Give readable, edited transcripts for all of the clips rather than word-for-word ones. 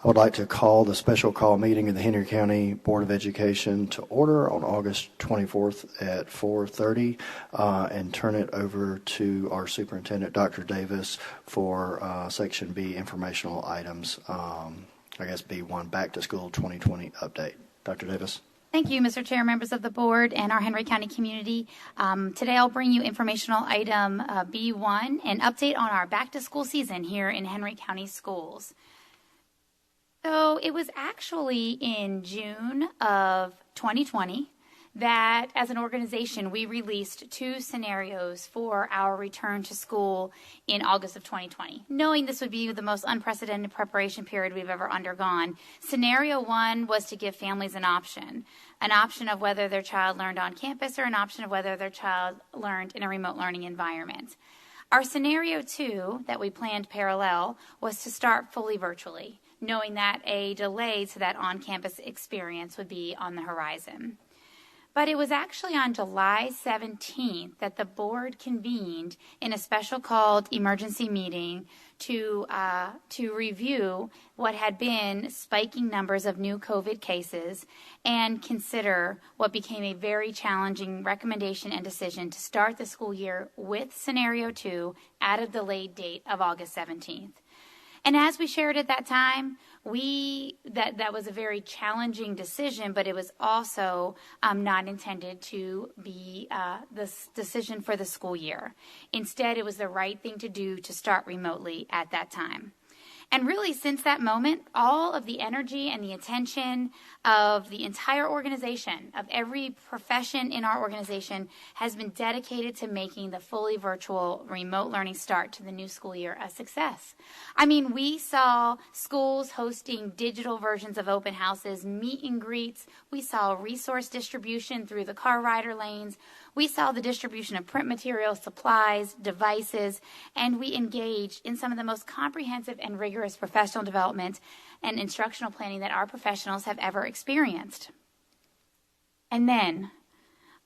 I would like to call the special call meeting of the Henry County Board of Education to order on August 24th at 4:30 and turn it over to our superintendent, Dr. Davis, for Section B, informational items. I guess B1, Back to School 2020 update. Dr. Davis. Thank you, Mr. Chair, members of the board, and our Henry County community. Today I'll bring you informational item B1, an update on our back-to-school season here in Henry County schools. So it was actually in June of 2020 that, as an organization, we released 2 scenarios for our return to school in August of 2020, knowing this would be the most unprecedented preparation period we've ever undergone. Scenario 1 was to give families an option of whether their child learned on campus or an option of whether their child learned in a remote learning environment. Our scenario 2 that we planned parallel was to start fully virtually, knowing that a delay to that on-campus experience would be on the horizon. But it was actually on July 17th that the board convened in a special called emergency meeting to review what had been spiking numbers of new COVID cases and consider what became a very challenging recommendation and decision to start the school year with scenario 2 at a delayed date of August 17th. And as we shared at that time, that was a very challenging decision, but it was also not intended to be the decision for the school year. Instead, it was the right thing to do to start remotely at that time. And really, since that moment, all of the energy and the attention of the entire organization, of every profession in our organization, has been dedicated to making the fully virtual remote learning start to the new school year a success. I mean, we saw schools hosting digital versions of open houses, meet and greets. We saw resource distribution through the car rider lanes. We saw the distribution of print materials, supplies, devices, and we engaged in some of the most comprehensive and rigorous professional development and instructional planning that our professionals have ever experienced. And then,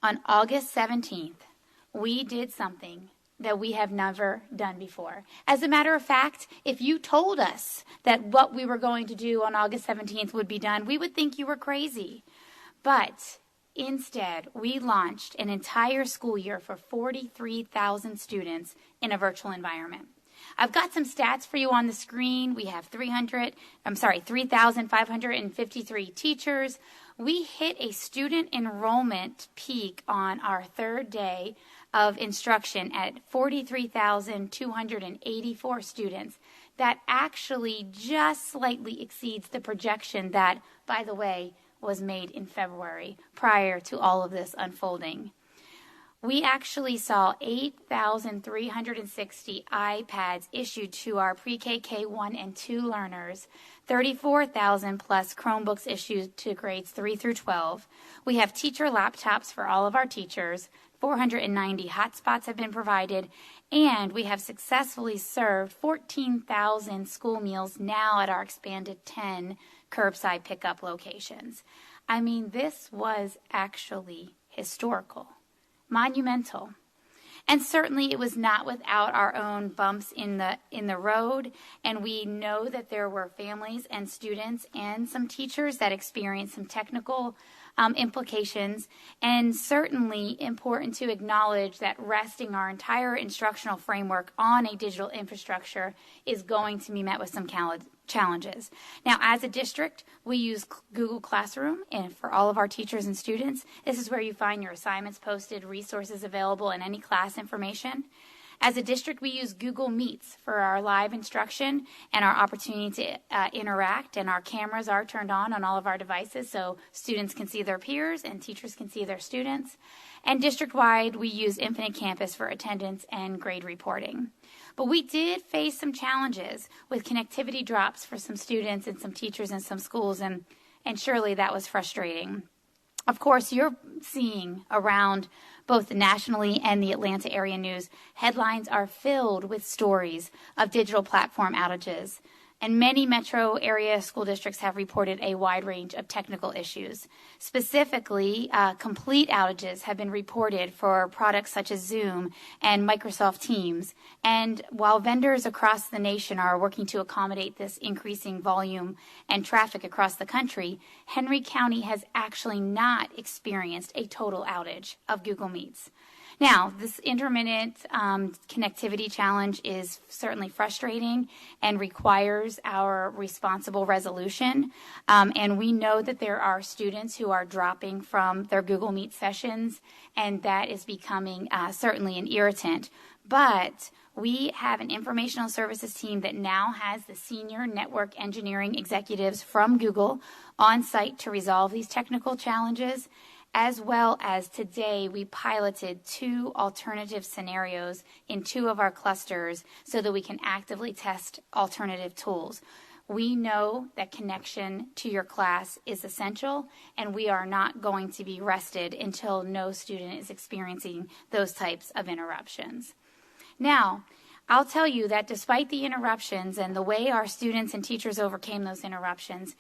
on August 17th, we did something that we have never done before. As a matter of fact, if you told us that what we were going to do on August 17th would be done, we would think you were crazy. But instead, we launched an entire school year for 43,000 students in a virtual environment. I've got some stats for you on the screen. We have 3,553 teachers. We hit a student enrollment peak on our third day of instruction at 43,284 students. That actually just slightly exceeds the projection that, by the way, was made in February prior to all of this unfolding. We actually saw 8,360 iPads issued to our pre-K, K1, and 2 learners, 34,000 plus Chromebooks issued to grades 3 through 12. We have teacher laptops for all of our teachers. 490 hotspots have been provided, and we have successfully served 14,000 school meals now at our expanded 10 curbside pickup locations. I mean, this was actually historical, monumental. And certainly it was not without our own bumps in the road, and we know that there were families and students and some teachers that experienced some technical implications, and certainly important to acknowledge that resting our entire instructional framework on a digital infrastructure is going to be met with some challenges. Now, as a district, we use Google Classroom, and for all of our teachers and students, this is where you find your assignments posted, resources available, and any class information. As a district, we use Google Meets for our live instruction and our opportunity to interact, and our cameras are turned on all of our devices so students can see their peers and teachers can see their students. And district-wide, we use Infinite Campus for attendance and grade reporting. But we did face some challenges with connectivity drops for some students and some teachers in some schools, and surely that was frustrating. Of course, you're seeing around both nationally and the Atlanta area news, headlines are filled with stories of digital platform outages. And many metro area school districts have reported a wide range of technical issues. Specifically, complete outages have been reported for products such as Zoom and Microsoft Teams. And while vendors across the nation are working to accommodate this increasing volume and traffic across the country, Henry County has actually not experienced a total outage of Google Meets. Now, this intermittent connectivity challenge is certainly frustrating and requires our responsible resolution. And we know that there are students who are dropping from their Google Meet sessions, and that is becoming certainly an irritant. But we have an informational services team that now has the senior network engineering executives from Google on site to resolve these technical challenges. As well as today, we piloted 2 alternative scenarios in 2 of our clusters so that we can actively test alternative tools. We know that connection to your class is essential, and we are not going to be rested until no student is experiencing those types of interruptions. Now, I'll tell you that despite the interruptions and the way our students and teachers overcame those interruptions,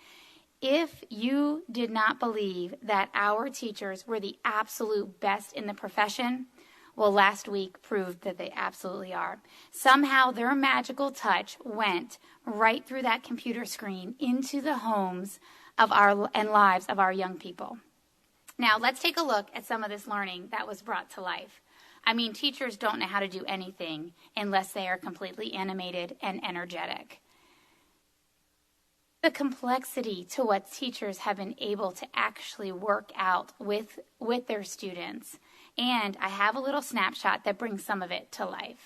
if you did not believe that our teachers were the absolute best in the profession, well, last week proved that they absolutely are. Somehow their magical touch went right through that computer screen into the homes of and lives of our young people. Now, let's take a look at some of this learning that was brought to life. I mean, teachers don't know how to do anything unless they are completely animated and energetic. The complexity to what teachers have been able to actually work out with their students. And I have a little snapshot that brings some of it to life.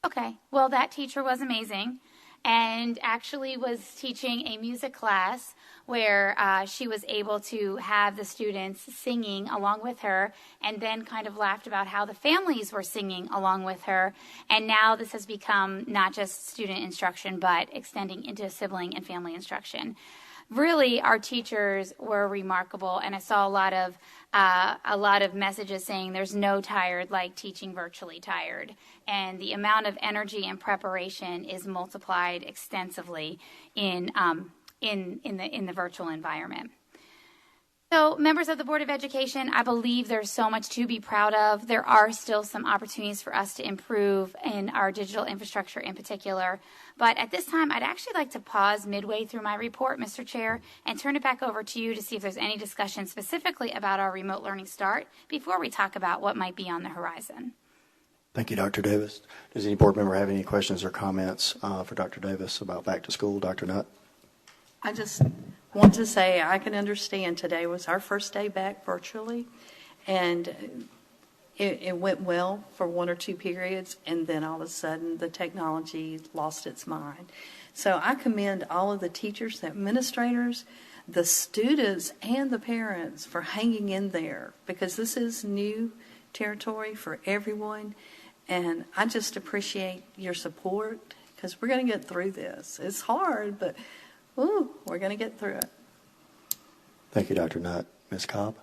Okay, well, that teacher was amazing. And actually was teaching a music class where she was able to have the students singing along with her, and then kind of laughed about how the families were singing along with her. And now this has become not just student instruction, but extending into sibling and family instruction. Really, our teachers were remarkable, and I saw a lot of messages saying there's no tired like teaching virtually tired, and the amount of energy and preparation is multiplied extensively in the virtual environment. So, members of the Board of Education, I believe there's so much to be proud of. There are still some opportunities for us to improve in our digital infrastructure in particular. But at this time, I'd actually like to pause midway through my report, Mr. Chair, and turn it back over to you to see if there's any discussion specifically about our remote learning start before we talk about what might be on the horizon. Thank you, Dr. Davis. Does any board member have any questions or comments for Dr. Davis about back to school? Dr. Nutt? I just want to say I can understand today was our first day back virtually, and it went well for 1 or 2 periods, and then all of a sudden the technology lost its mind. So I commend all of the teachers, the administrators, the students, and the parents for hanging in there, because this is new territory for everyone, and I just appreciate your support, because we're going to get through this. It's hard, but we're going to get through it. Thank you, Dr. Nutt. Ms. Cobb?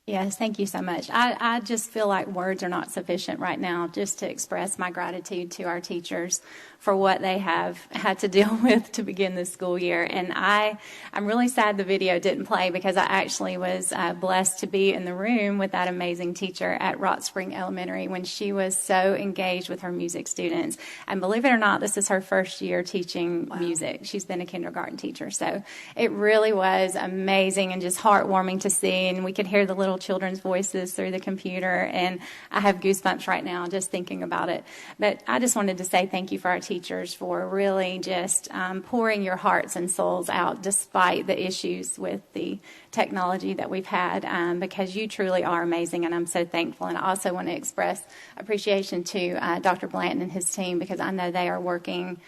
Yes, thank you so much. I just feel like words are not sufficient right now just to express my gratitude to our teachers for what they have had to deal with to begin this school year. And I'm really sad the video didn't play, because I actually was blessed to be in the room with that amazing teacher at Rock Spring Elementary when she was so engaged with her music students. And believe it or not, this is her first year teaching music. She's been a kindergarten teacher. So it really was amazing and just heartwarming to see. And we could hear the little children's voices through the computer, and I have goosebumps right now just thinking about it. But I just wanted to say thank you for our teachers for really just pouring your hearts and souls out despite the issues with the technology that we've had, because you truly are amazing, and I'm so thankful. And I also want to express appreciation to Dr. Blanton and his team, because I know they are working,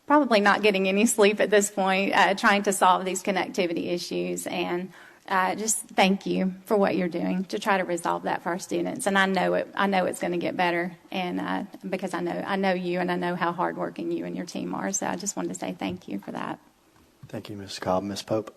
probably not getting any sleep at this point, trying to solve these connectivity issues, and just thank you for what you're doing to try to resolve that for our students. And I know it's going to get better, and because I know you, and I know how hardworking you and your team are. So I just wanted to say thank you for that. Thank you, Ms. Cobb. Ms. Pope?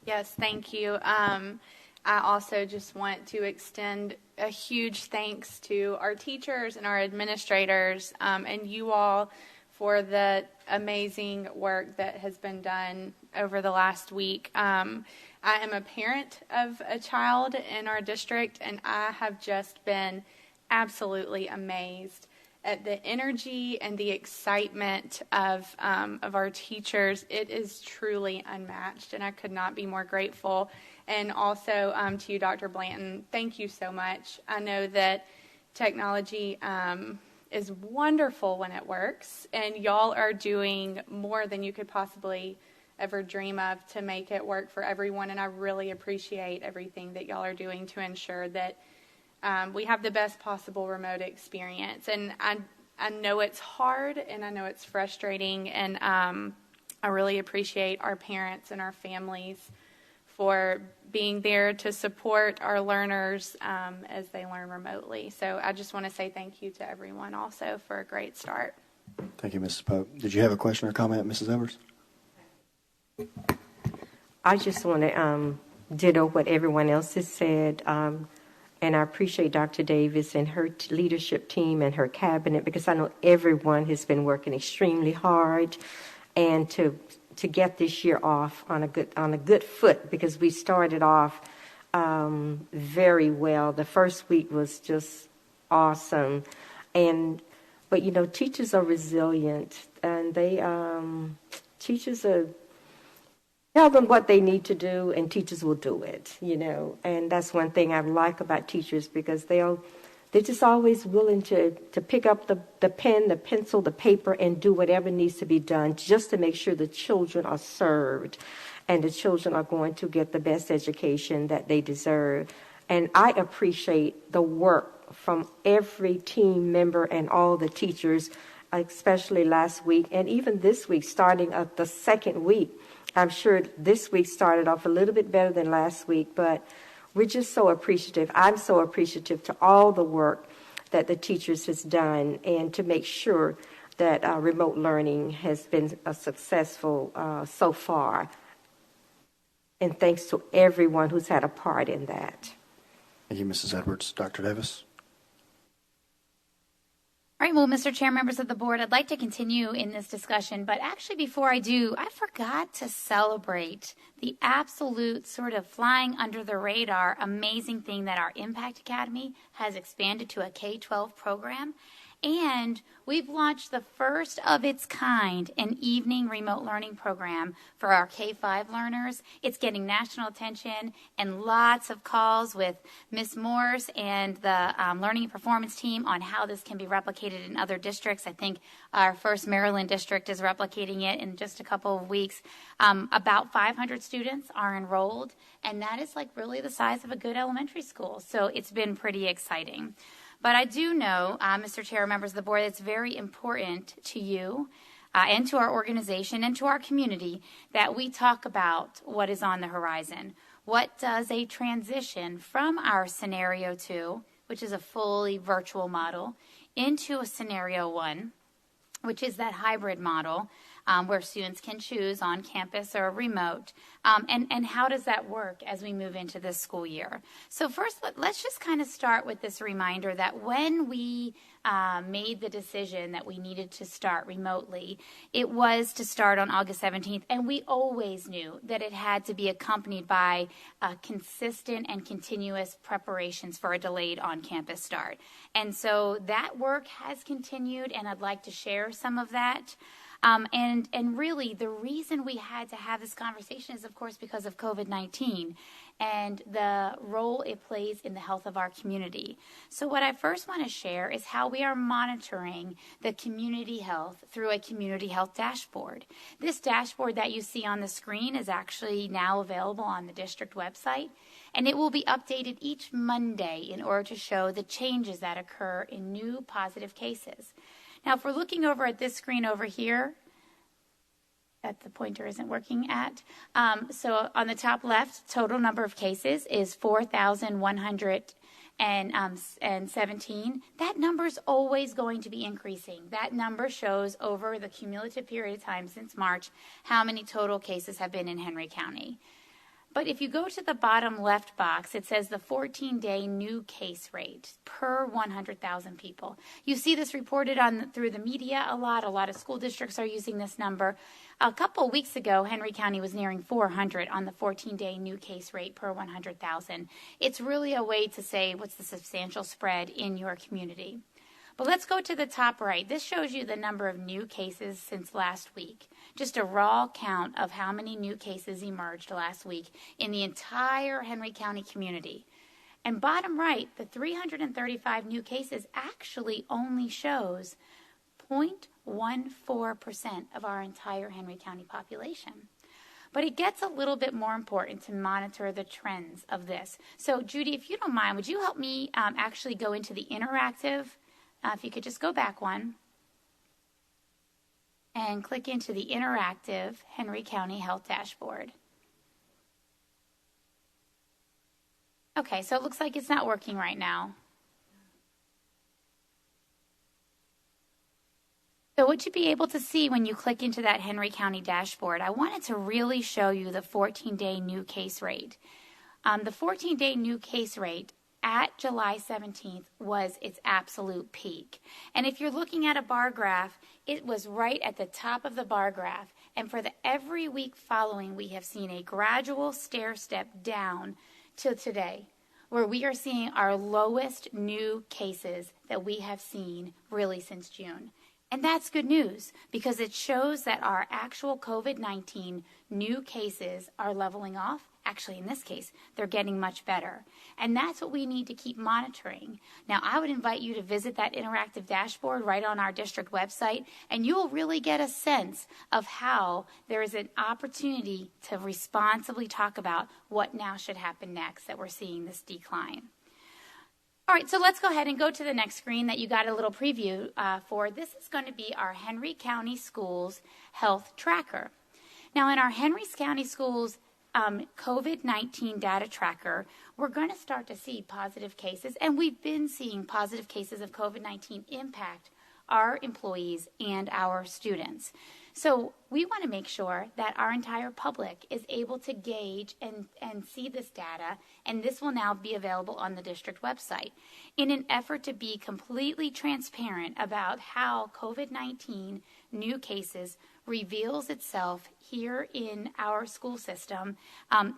Yes, thank you. I also just want to extend a huge thanks to our teachers and our administrators, and you all for the amazing work that has been done over the last week. I am a parent of a child in our district, and I have just been absolutely amazed at the energy and the excitement of our teachers. It is truly unmatched, and I could not be more grateful. And also to you, Dr. Blanton, thank you so much. I know that technology is wonderful when it works, and y'all are doing more than you could possibly ever dream of to make it work for everyone, and I really appreciate everything that y'all are doing to ensure that we have the best possible remote experience. And I know it's hard, and I know it's frustrating, and I really appreciate our parents and our families for being there to support our learners as they learn remotely. So I just want to say thank you to everyone also for a great start. Thank you, Mrs. Pope. Did you have a question or comment, Mrs. Evers? I just want to ditto what everyone else has said, and I appreciate Dr. Davis and her leadership team and her cabinet, because I know everyone has been working extremely hard, and to get this year off on a good foot, because we started off very well. The first week was just awesome, but you know, teachers are resilient, and teachers are. Tell them what they need to do, and teachers will do it, you know. And that's one thing I like about teachers, because they're just always willing to pick up the pen, the pencil, the paper, and do whatever needs to be done just to make sure the children are served and the children are going to get the best education that they deserve. And I appreciate the work from every team member and all the teachers, especially last week and even this week, starting at the second week. I'm sure this week started off a little bit better than last week, but we're just so appreciative. I'm so appreciative to all the work that the teachers has done, and to make sure that remote learning has been successful so far. And thanks to everyone who's had a part in that. Thank you, Mrs. Edwards. Dr. Davis? All right, well, Mr. Chair, members of the board, I'd like to continue in this discussion, but actually before I do, I forgot to celebrate the absolute sort of flying under the radar amazing thing that our Impact Academy has expanded to a K-12 program. And we've launched the first of its kind, an evening remote learning program for our K-5 learners. It's getting national attention and lots of calls with Ms. Morse and the learning and performance team on how this can be replicated in other districts. I think our first Maryland district is replicating it in just a couple of weeks. About 500 students are enrolled, and that is like really the size of a good elementary school. So it's been pretty exciting. But I do know, Mr. Chair, members of the board, it's very important to you and to our organization and to our community that we talk about what is on the horizon. What does a transition from our scenario 2, which is a fully virtual model, into a scenario 1, which is that hybrid model where students can choose on campus or remote, and how does that work as we move into this school year? So first, let's just kind of start with this reminder that when we made the decision that we needed to start remotely, it was to start on August 17th, and we always knew that it had to be accompanied by consistent and continuous preparations for a delayed on-campus start. And so that work has continued, and I'd like to share some of that. And really, the reason we had to have this conversation is, of course, because of COVID-19 and the role it plays in the health of our community. So what I first want to share is how we are monitoring the community health through a community health dashboard. This dashboard that you see on the screen is actually now available on the district website, and it will be updated each Monday in order to show the changes that occur in new positive cases. Now, if we're looking over at this screen over here, that the pointer isn't working at. So on the top left, total number of cases is 4,117. That number is always going to be increasing. That number shows over the cumulative period of time since March how many total cases have been in Henry County. But if you go to the bottom left box, it says the 14-day new case rate per 100,000 people. You see this reported on through the media a lot. A lot of school districts are using this number. A couple weeks ago, Henry County was nearing 400 on the 14-day new case rate per 100,000. It's really a way to say what's the substantial spread in your community. But let's go to the top right. This shows you the number of new cases since last week. Just a raw count of how many new cases emerged last week in the entire Henry County community. And bottom right, the 335 new cases actually only shows 0.14% of our entire Henry County population. But it gets a little bit more important to monitor the trends of this. So, Judy, if you don't mind, would you help me actually go into the interactive? If you could just go back one and click into the interactive Henry County Health Dashboard. Okay, so it looks like it's not working right now. So what you'll be able to see when you click into that Henry County dashboard, I wanted to really show you the 14-day new case rate. The 14-day new case rate at July 17th was its absolute peak. And if you're looking at a bar graph, it was right at the top of the bar graph. And for every week following, we have seen a gradual stair step down till today, where we are seeing our lowest new cases that we have seen really since June. And that's good news because it shows that our actual COVID-19 new cases are leveling off. Actually, in this case, they're getting much better. And that's what we need to keep monitoring. Now, I would invite you to visit that interactive dashboard right on our district website, and you'll really get a sense of how there is an opportunity to responsibly talk about what now should happen next that we're seeing this decline. All right, so let's go ahead and go to the next screen that you got a little preview for. This is going to be our Henry County Schools Health Tracker. Now, in our Henry County Schools COVID-19 data tracker, we're going to start to see positive cases, and we've been seeing positive cases of COVID-19 impact our employees and our students. So we want to make sure that our entire public is able to gauge and see this data, and this will now be available on the district website in an effort to be completely transparent about how COVID-19 new cases reveals itself here in our school system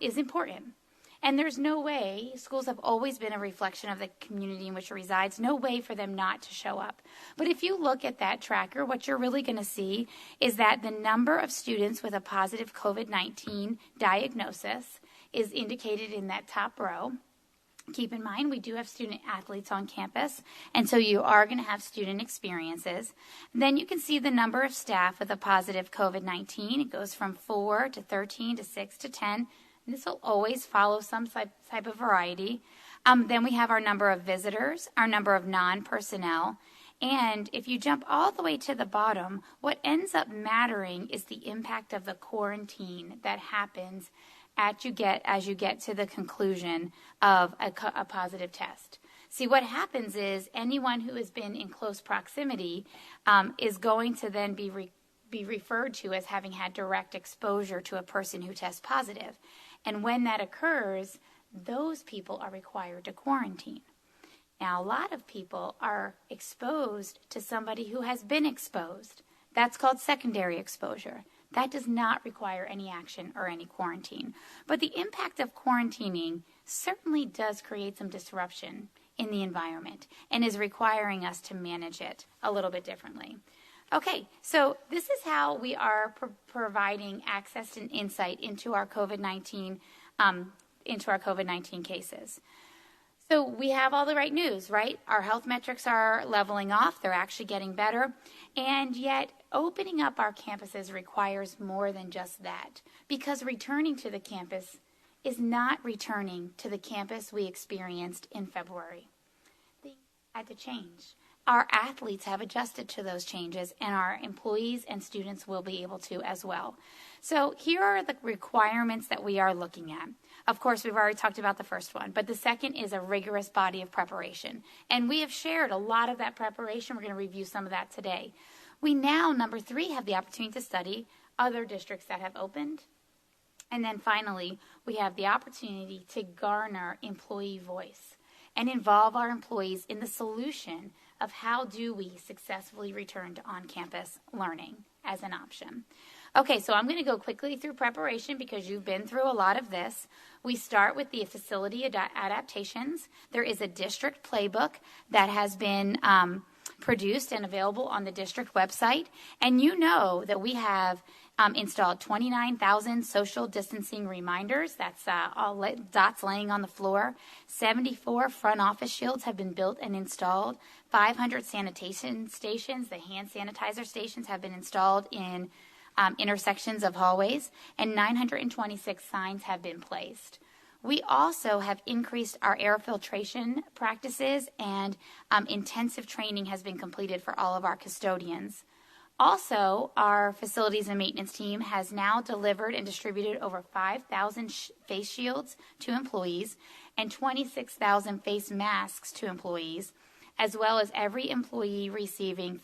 is important. And there's no way, schools have always been a reflection of the community in which it resides, no way for them not to show up. But if you look at that tracker, what you're really going to see is that the number of students with a positive COVID-19 diagnosis is indicated in that top row. Keep in mind, we do have student athletes on campus, and so you are going to have student experiences. Then you can see the number of staff with a positive COVID-19. It goes from 4 to 13 to 6 to 10. This will always follow some type of variety. Then we have our number of visitors, our number of non-personnel. And if you jump all the way to the bottom, what ends up mattering is the impact of the quarantine that happens as you get to the conclusion of a positive test. See, what happens is anyone who has been in close proximity is going to then be referred to as having had direct exposure to a person who tests positive. And when that occurs, those people are required to quarantine. Now, a lot of people are exposed to somebody who has been exposed. That's called secondary exposure. That does not require any action or any quarantine. But the impact of quarantining certainly does create some disruption in the environment and is requiring us to manage it a little bit differently. Okay, so this is how we are providing access and insight into our COVID-19 cases. So we have all the right news, right? Our health metrics are leveling off. They're actually getting better. And yet opening up our campuses requires more than just that, because returning to the campus is not returning to the campus we experienced in February. Things had to change. our athletes have adjusted to those changes, and our employees and students will be able to as well. So here are the requirements that we are looking at. Of course, we've already talked about the first one, but the second is a rigorous body of preparation. And we have shared a lot of that preparation. We're going to review some of that today. We now, number 3, have the opportunity to study other districts that have opened. And then finally, we have the opportunity to garner employee voice and involve our employees in the solution of how do we successfully return to on-campus learning as an option. Okay, so I'm going to go quickly through preparation because you've been through a lot of this. We start with the facility adaptations. There is a district playbook that has been produced and available on the district website. And you know that we have installed 29,000 social distancing reminders. That's all dots laying on the floor. 74 front office shields have been built and installed. 500 sanitation stations, the hand sanitizer stations, have been installed in intersections of hallways, and 926 signs have been placed. We also have increased our air filtration practices, and intensive training has been completed for all of our custodians. Also, our facilities and maintenance team has now delivered and distributed over 5,000 face shields to employees and 26,000 face masks to employees, as well as every employee receiving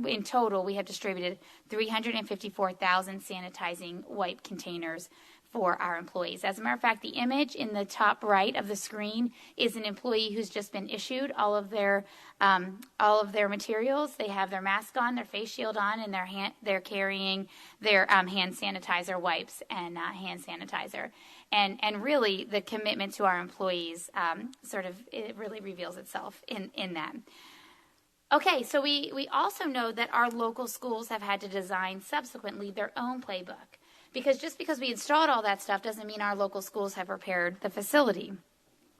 in total, we have distributed 354,000 sanitizing wipe containers for our employees. As a matter of fact, the image in the top right of the screen is an employee who's just been issued all of their materials. They have their mask on, their face shield on, and they're carrying their hand sanitizer wipes and hand sanitizer. And really, the commitment to our employees it really reveals itself in that. Okay, so we also know that our local schools have had to design subsequently their own playbook. Because just because we installed all that stuff doesn't mean our local schools have prepared the facility.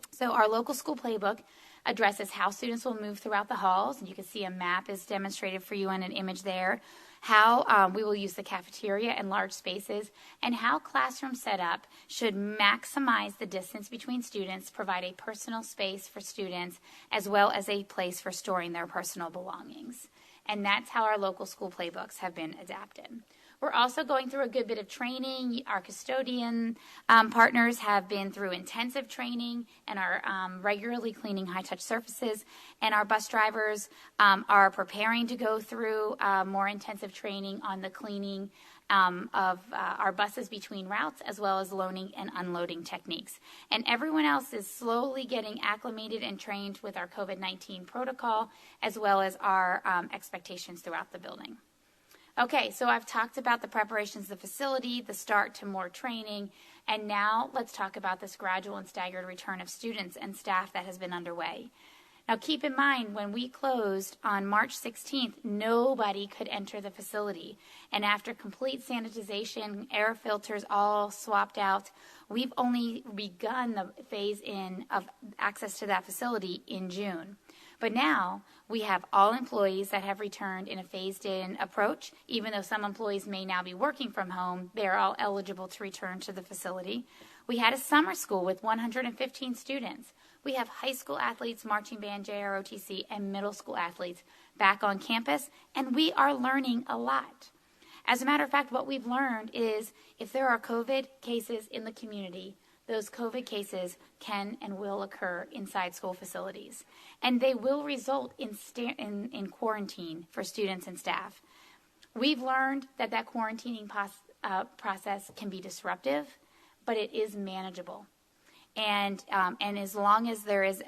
So our local school playbook addresses how students will move throughout the halls, and you can see a map is demonstrated for you on an image there, how we will use the cafeteria and large spaces, and how classroom setup should maximize the distance between students, provide a personal space for students, as well as a place for storing their personal belongings. And that's how our local school playbooks have been adapted. We're also going through a good bit of training. Our custodian partners have been through intensive training and are regularly cleaning high-touch surfaces. And our bus drivers are preparing to go through more intensive training on the cleaning of our buses between routes, as well as loading and unloading techniques. And everyone else is slowly getting acclimated and trained with our COVID-19 protocol, as well as our expectations throughout the building. Okay, so I've talked about the preparations of the facility, the start to more training, and now let's talk about this gradual and staggered return of students and staff that has been underway. Now keep in mind, when we closed on March 16th, nobody could enter the facility. And after complete sanitization, air filters all swapped out, we've only begun the phase in of access to that facility in June. But now we have all employees that have returned in a phased-in approach. Even though some employees may now be working from home, they are all eligible to return to the facility. We had a summer school with 115 students. We have high school athletes, marching band, JROTC, and middle school athletes back on campus, and we are learning a lot. As a matter of fact, what we've learned is if there are COVID cases in the community, those COVID cases can and will occur inside school facilities, and they will result in quarantine for students and staff. We've learned that quarantining process can be disruptive, but it is manageable. And as long as there is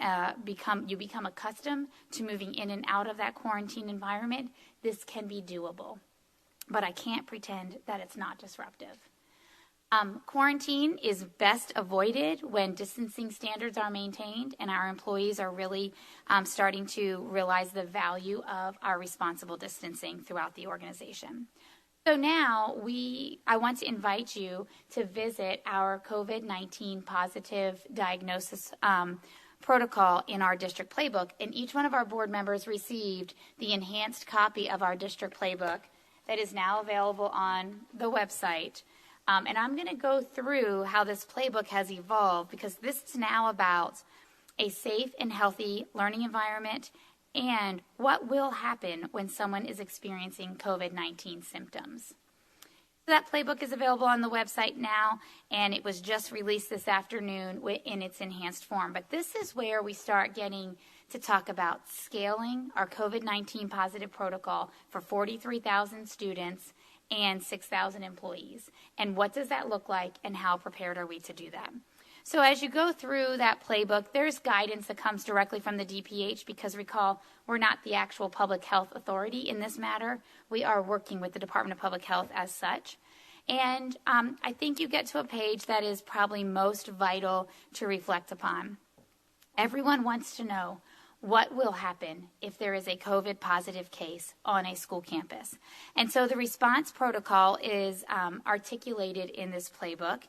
you become accustomed to moving in and out of that quarantine environment, this can be doable. But I can't pretend that it's not disruptive. Quarantine is best avoided when distancing standards are maintained and our employees are really starting to realize the value of our responsible distancing throughout the organization. So now I want to invite you to visit our COVID-19 positive diagnosis protocol in our district playbook. And each one of our board members received the enhanced copy of our district playbook that is now available on the website. And I'm going to go through how this playbook has evolved, because this is now about a safe and healthy learning environment and what will happen when someone is experiencing COVID-19 symptoms. So that playbook is available on the website now, and it was just released this afternoon in its enhanced form. But this is where we start getting to talk about scaling our COVID-19 positive protocol for 43,000 students and 6,000 employees. And what does that look like, and how prepared are we to do that? So as you go through that playbook, there's guidance that comes directly from the DPH, because recall, we're not the actual public health authority in this matter. We are working with the Department of Public Health as such. And I think you get to a page that is probably most vital to reflect upon. Everyone wants to know what will happen if there is a COVID positive case on a school campus. And so the response protocol is articulated in this playbook.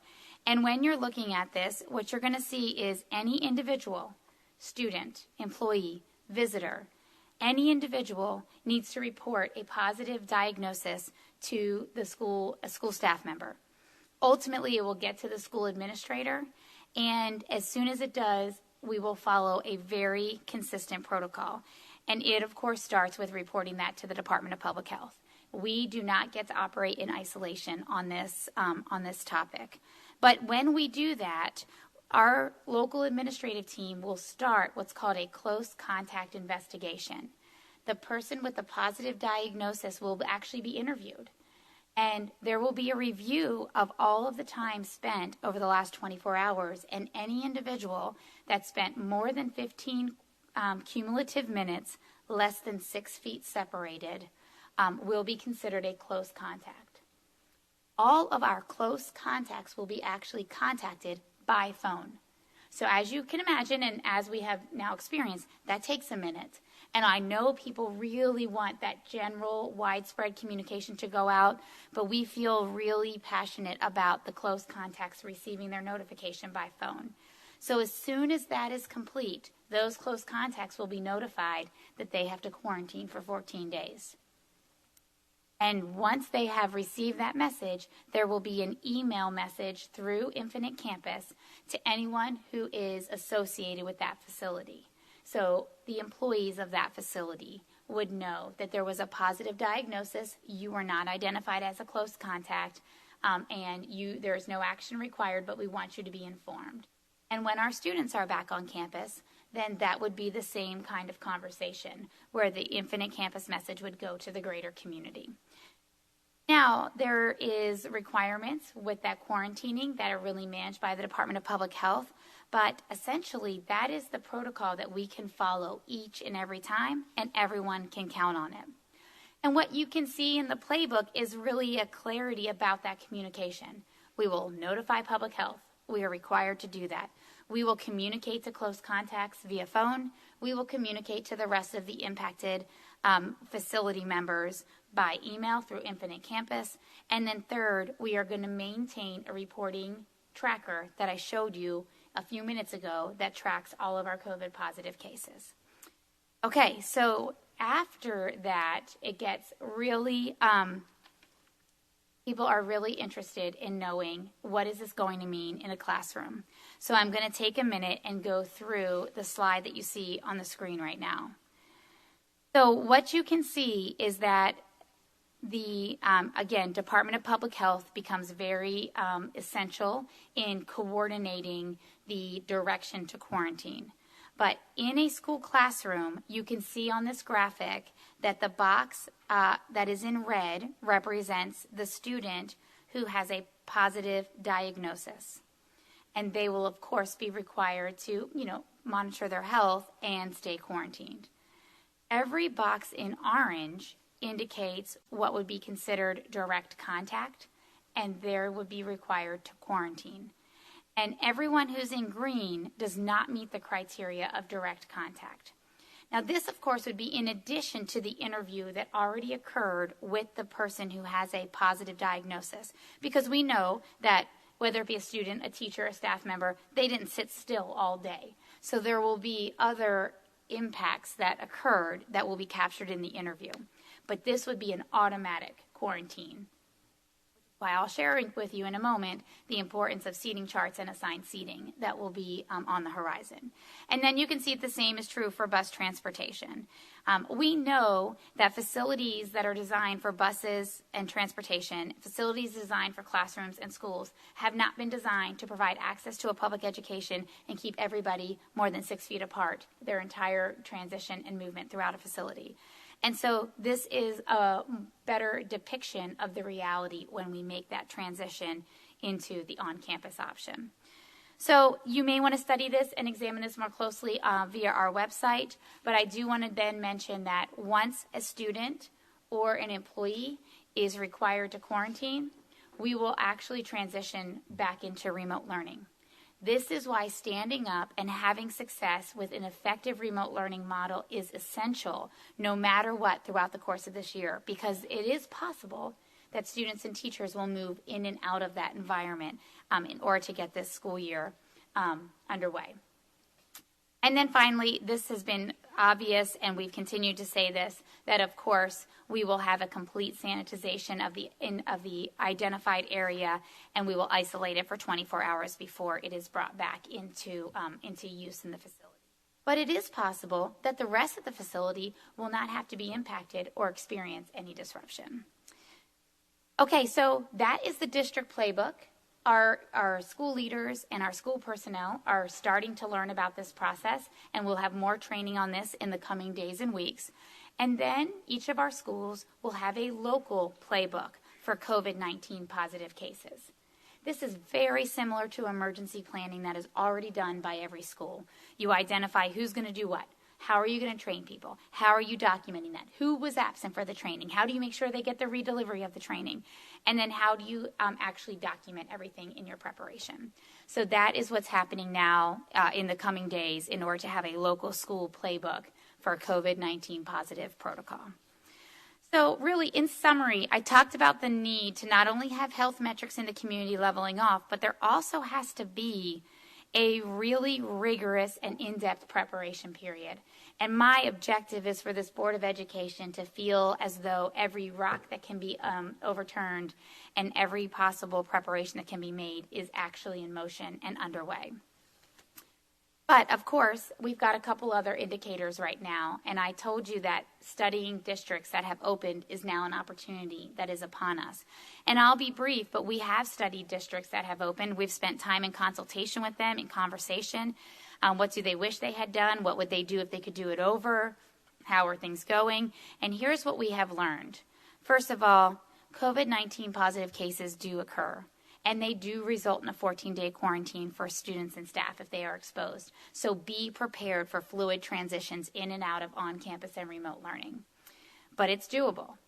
And when you're looking at this, what you're going to see is any individual, student, employee, visitor, any individual needs to report a positive diagnosis to the school, a school staff member. Ultimately, it will get to the school administrator, and as soon as it does, we will follow a very consistent protocol. And it, of course, starts with reporting that to the Department of Public Health. We do not get to operate in isolation on this topic. But when we do that, our local administrative team will start what's called a close contact investigation. The person with the positive diagnosis will actually be interviewed, and there will be a review of all of the time spent over the last 24 hours, and any individual that spent more than 15 cumulative minutes, less than 6 feet separated, will be considered a close contact. All of our close contacts will be actually contacted by phone. So as you can imagine, and as we have now experienced, that takes a minute. And I know people really want that general widespread communication to go out, but we feel really passionate about the close contacts receiving their notification by phone. So as soon as that is complete, those close contacts will be notified that they have to quarantine for 14 days. And once they have received that message, there will be an email message through Infinite Campus to anyone who is associated with that facility. So the employees of that facility would know that there was a positive diagnosis, you were not identified as a close contact, and there is no action required, but we want you to be informed. And when our students are back on campus, then that would be the same kind of conversation where the Infinite Campus message would go to the greater community. Now, there is requirements with that quarantining that are really managed by the Department of Public Health, but essentially that is the protocol that we can follow each and every time, and everyone can count on it. And what you can see in the playbook is really a clarity about that communication. We will notify public health. We are required to do that. We will communicate to close contacts via phone. We will communicate to the rest of the impacted facility members by email through Infinite Campus. And then third, we are going to maintain a reporting tracker that I showed you a few minutes ago that tracks all of our COVID positive cases. Okay, so after that, it gets really, people are really interested in knowing what is this going to mean in a classroom. So I'm going to take a minute and go through the slide that you see on the screen right now. So what you can see is that again, Department of Public Health becomes very essential in coordinating the direction to quarantine. But in a school classroom, you can see on this graphic that the box that is in red represents the student who has a positive diagnosis. And they will, of course, be required to, monitor their health and stay quarantined. Every box in orange indicates what would be considered direct contact, and there would be required to quarantine. And everyone who's in green does not meet the criteria of direct contact. Now, this, of course, would be in addition to the interview that already occurred with the person who has a positive diagnosis, because we know that whether it be a student, a teacher, a staff member, they didn't sit still all day. So there will be other impacts that occurred that will be captured in the interview. But this would be an automatic quarantine. Why I'll share with you in a moment the importance of seating charts and assigned seating that will be on the horizon. And then you can see the same is true for bus transportation. We know that facilities that are designed for buses and transportation, facilities designed for classrooms and schools, have not been designed to provide access to a public education and keep everybody more than 6 feet apart their entire transition and movement throughout a facility. And so this is a better depiction of the reality when we make that transition into the on-campus option. So you may want to study this and examine this more closely via our website, but I do want to then mention that once a student or an employee is required to quarantine, we will actually transition back into remote learning. This is why standing up and having success with an effective remote learning model is essential no matter what throughout the course of this year, because it is possible that students and teachers will move in and out of that environment in order to get this school year underway. And then finally, this has been obvious, and we've continued to say this, that of course we will have a complete sanitization of the identified area, and we will isolate it for 24 hours before it is brought back into use in the facility. But it is possible that the rest of the facility will not have to be impacted or experience any disruption. Okay, so that is the district playbook. Our school leaders and our school personnel are starting to learn about this process, and we'll have more training on this in the coming days and weeks. And then each of our schools will have a local playbook for COVID-19 positive cases. This is very similar to emergency planning that is already done by every school. You identify who's going to do what. How are you going to train people? How are you documenting that? Who was absent for the training? How do you make sure they get the redelivery of the training? And then how do you actually document everything in your preparation? So that is what's happening now in the coming days in order to have a local school playbook for COVID-19 positive protocol. So really, in summary, I talked about the need to not only have health metrics in the community leveling off, but there also has to be a really rigorous and in-depth preparation period. And my objective is for this Board of Education to feel as though every rock that can be overturned and every possible preparation that can be made is actually in motion and underway. But, of course, we've got a couple other indicators right now, and I told you that studying districts that have opened is now an opportunity that is upon us. And I'll be brief, but we have studied districts that have opened. We've spent time in consultation with them, in conversation. What do they wish they had done? What would they do if they could do it over? How are things going? And here's what we have learned. First of all, COVID-19 positive cases do occur. And they do result in a 14-day quarantine for students and staff if they are exposed. So be prepared for fluid transitions in and out of on-campus and remote learning. But it's doable.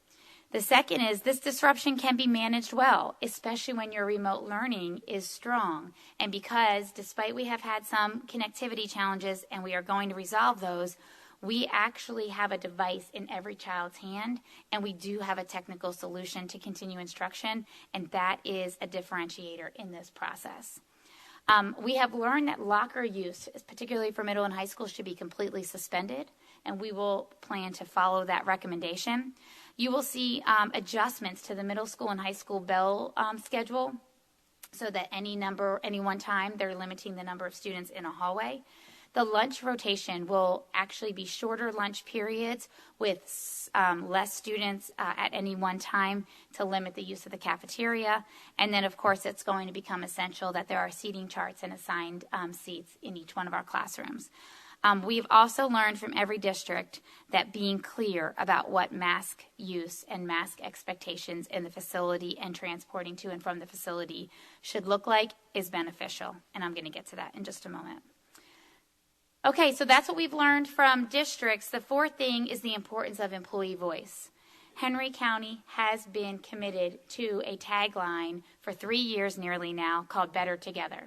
The second is this disruption can be managed well, especially when your remote learning is strong. And because despite we have had some connectivity challenges and we are going to resolve those, we actually have a device in every child's hand, and we do have a technical solution to continue instruction, and that is a differentiator in this process. We have learned that locker use, particularly for middle and high school, should be completely suspended, and we will plan to follow that recommendation. You will see adjustments to the middle school and high school bell schedule so that any one time they're limiting the number of students in a hallway. The lunch rotation will actually be shorter lunch periods with less students at any one time to limit the use of the cafeteria. And then, of course, it's going to become essential that there are seating charts and assigned seats in each one of our classrooms. We've also learned from every district that being clear about what mask use and mask expectations in the facility and transporting to and from the facility should look like is beneficial. And I'm going to get to that in just a moment. Okay, so that's what we've learned from districts. The fourth thing is the importance of employee voice. Henry County has been committed to a tagline for 3 years nearly now called Better Together.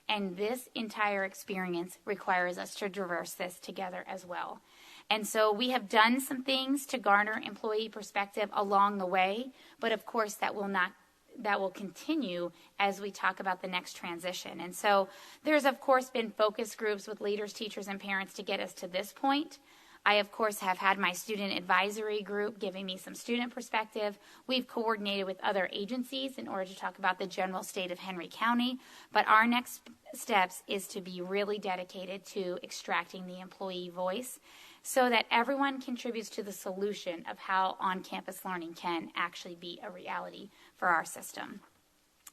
And this entire experience requires us to traverse this together as well. And so we have done some things to garner employee perspective along the way, but of course that will continue as we talk about the next transition. And so there's, of course, been focus groups with leaders, teachers, and parents to get us to this point. I, of course, have had my student advisory group giving me some student perspective. We've coordinated with other agencies in order to talk about the general state of Henry County. But our next steps is to be really dedicated to extracting the employee voice so that everyone contributes to the solution of how on-campus learning can actually be a reality for our system.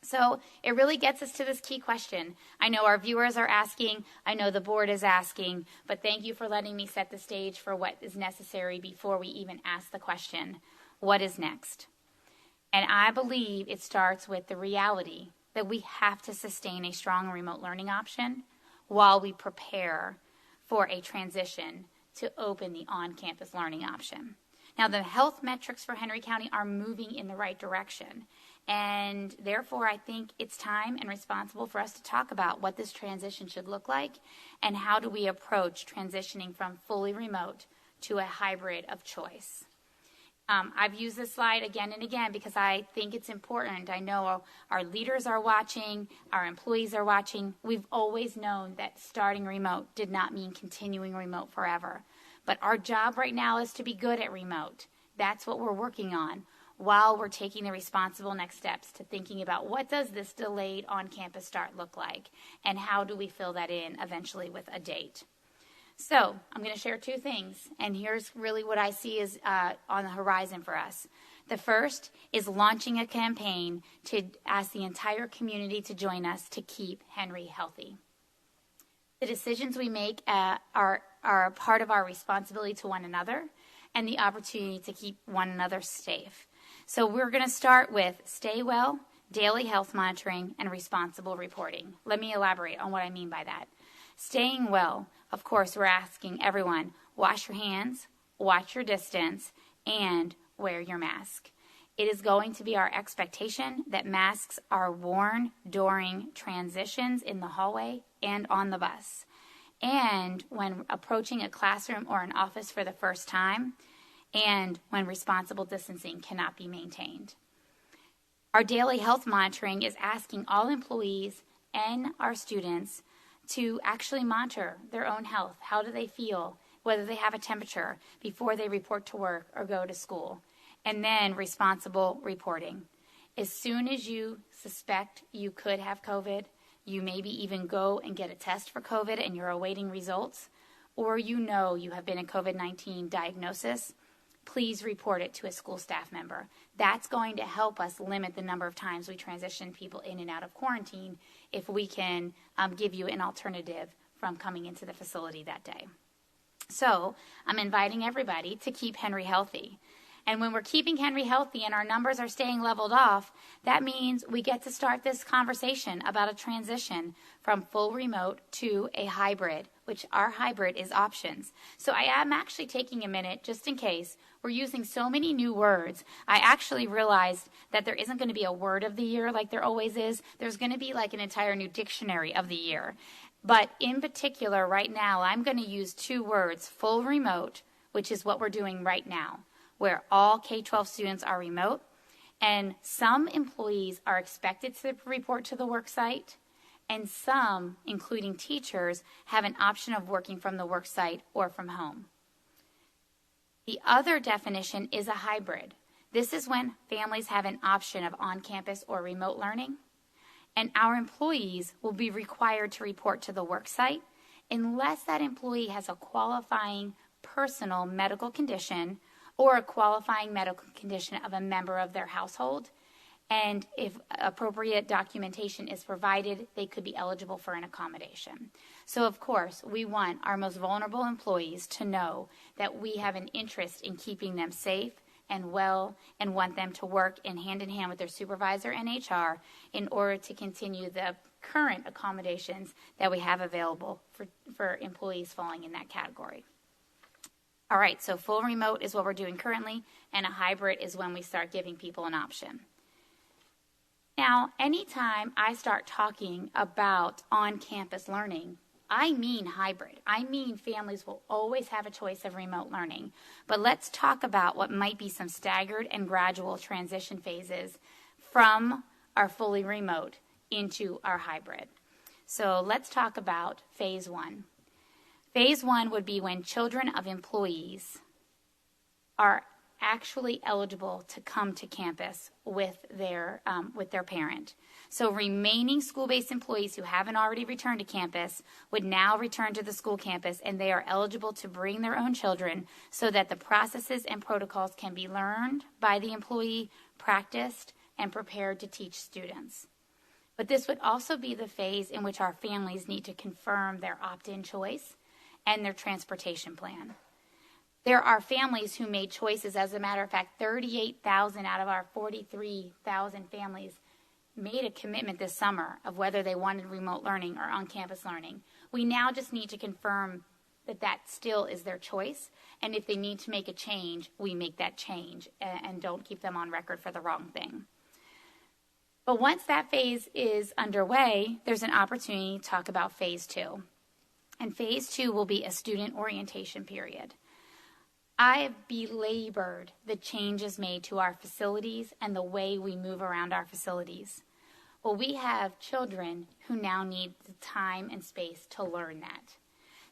So it really gets us to this key question. I know our viewers are asking, I know the board is asking, but thank you for letting me set the stage for what is necessary before we even ask the question, what is next? And I believe it starts with the reality that we have to sustain a strong remote learning option while we prepare for a transition to open the on-campus learning option. Now, the health metrics for Henry County are moving in the right direction. And therefore, I think it's time and responsible for us to talk about what this transition should look like and how do we approach transitioning from fully remote to a hybrid of choice. I've used this slide again and again because I think it's important. I know our leaders are watching, our employees are watching. We've always known that starting remote did not mean continuing remote forever. But our job right now is to be good at remote. That's what we're working on while we're taking the responsible next steps to thinking about what does this delayed on-campus start look like and how do we fill that in eventually with a date. So I'm going to share two things, and here's really what I see is on the horizon for us. The first is launching a campaign to ask the entire community to join us to keep Henry healthy. The decisions we make are a part of our responsibility to one another and the opportunity to keep one another safe. So we're going to start with stay well, daily health monitoring, and responsible reporting. Let me elaborate on what I mean by that. Staying well, of course, we're asking everyone, wash your hands, watch your distance, and wear your mask. It is going to be our expectation that masks are worn during transitions in the hallway and on the bus. And when approaching a classroom or an office for the first time, and when responsible distancing cannot be maintained. Our daily health monitoring is asking all employees and our students to actually monitor their own health. How do they feel, whether they have a temperature before they report to work or go to school. And then responsible reporting. As soon as you suspect you could have COVID, you maybe even go and get a test for COVID and you're awaiting results, or you know you have been a COVID-19 diagnosis, please report it to a school staff member. That's going to help us limit the number of times we transition people in and out of quarantine if we can give you an alternative from coming into the facility that day. So I'm inviting everybody to keep Henry healthy. And when we're keeping Henry healthy and our numbers are staying leveled off, that means we get to start this conversation about a transition from full remote to a hybrid, which our hybrid is options. So I am actually taking a minute, just in case. We're using so many new words. I actually realized that there isn't going to be a word of the year like there always is. There's going to be like an entire new dictionary of the year. But in particular, right now, I'm going to use two words, full remote, which is what we're doing right now, where all K-12 students are remote, and some employees are expected to report to the work site, and some, including teachers, have an option of working from the work site or from home. The other definition is a hybrid. This is when families have an option of on-campus or remote learning, and our employees will be required to report to the work site unless that employee has a qualifying personal medical condition or a qualifying medical condition of a member of their household. And if appropriate documentation is provided, they could be eligible for an accommodation. So, of course, we want our most vulnerable employees to know that we have an interest in keeping them safe and well and want them to work in hand with their supervisor and HR in order to continue the current accommodations that we have available for employees falling in that category. All right, so full remote is what we're doing currently, and a hybrid is when we start giving people an option. Now, anytime I start talking about on-campus learning, I mean hybrid. I mean families will always have a choice of remote learning. But let's talk about what might be some staggered and gradual transition phases from our fully remote into our hybrid. So let's talk about phase one. Phase 1 would be when children of employees are actually eligible to come to campus with their parent. So remaining school-based employees who haven't already returned to campus would now return to the school campus, and they are eligible to bring their own children so that the processes and protocols can be learned by the employee, practiced, and prepared to teach students. But this would also be the phase in which our families need to confirm their opt-in choice and their transportation plan. There are families who made choices. As a matter of fact, 38,000 out of our 43,000 families made a commitment this summer of whether they wanted remote learning or on-campus learning. We now just need to confirm that that still is their choice, and if they need to make a change, we make that change and don't keep them on record for the wrong thing. But once that phase is underway, there's an opportunity to talk about phase 2. And phase 2 will be a student orientation period. I have belabored the changes made to our facilities and the way we move around our facilities. Well, we have children who now need the time and space to learn that.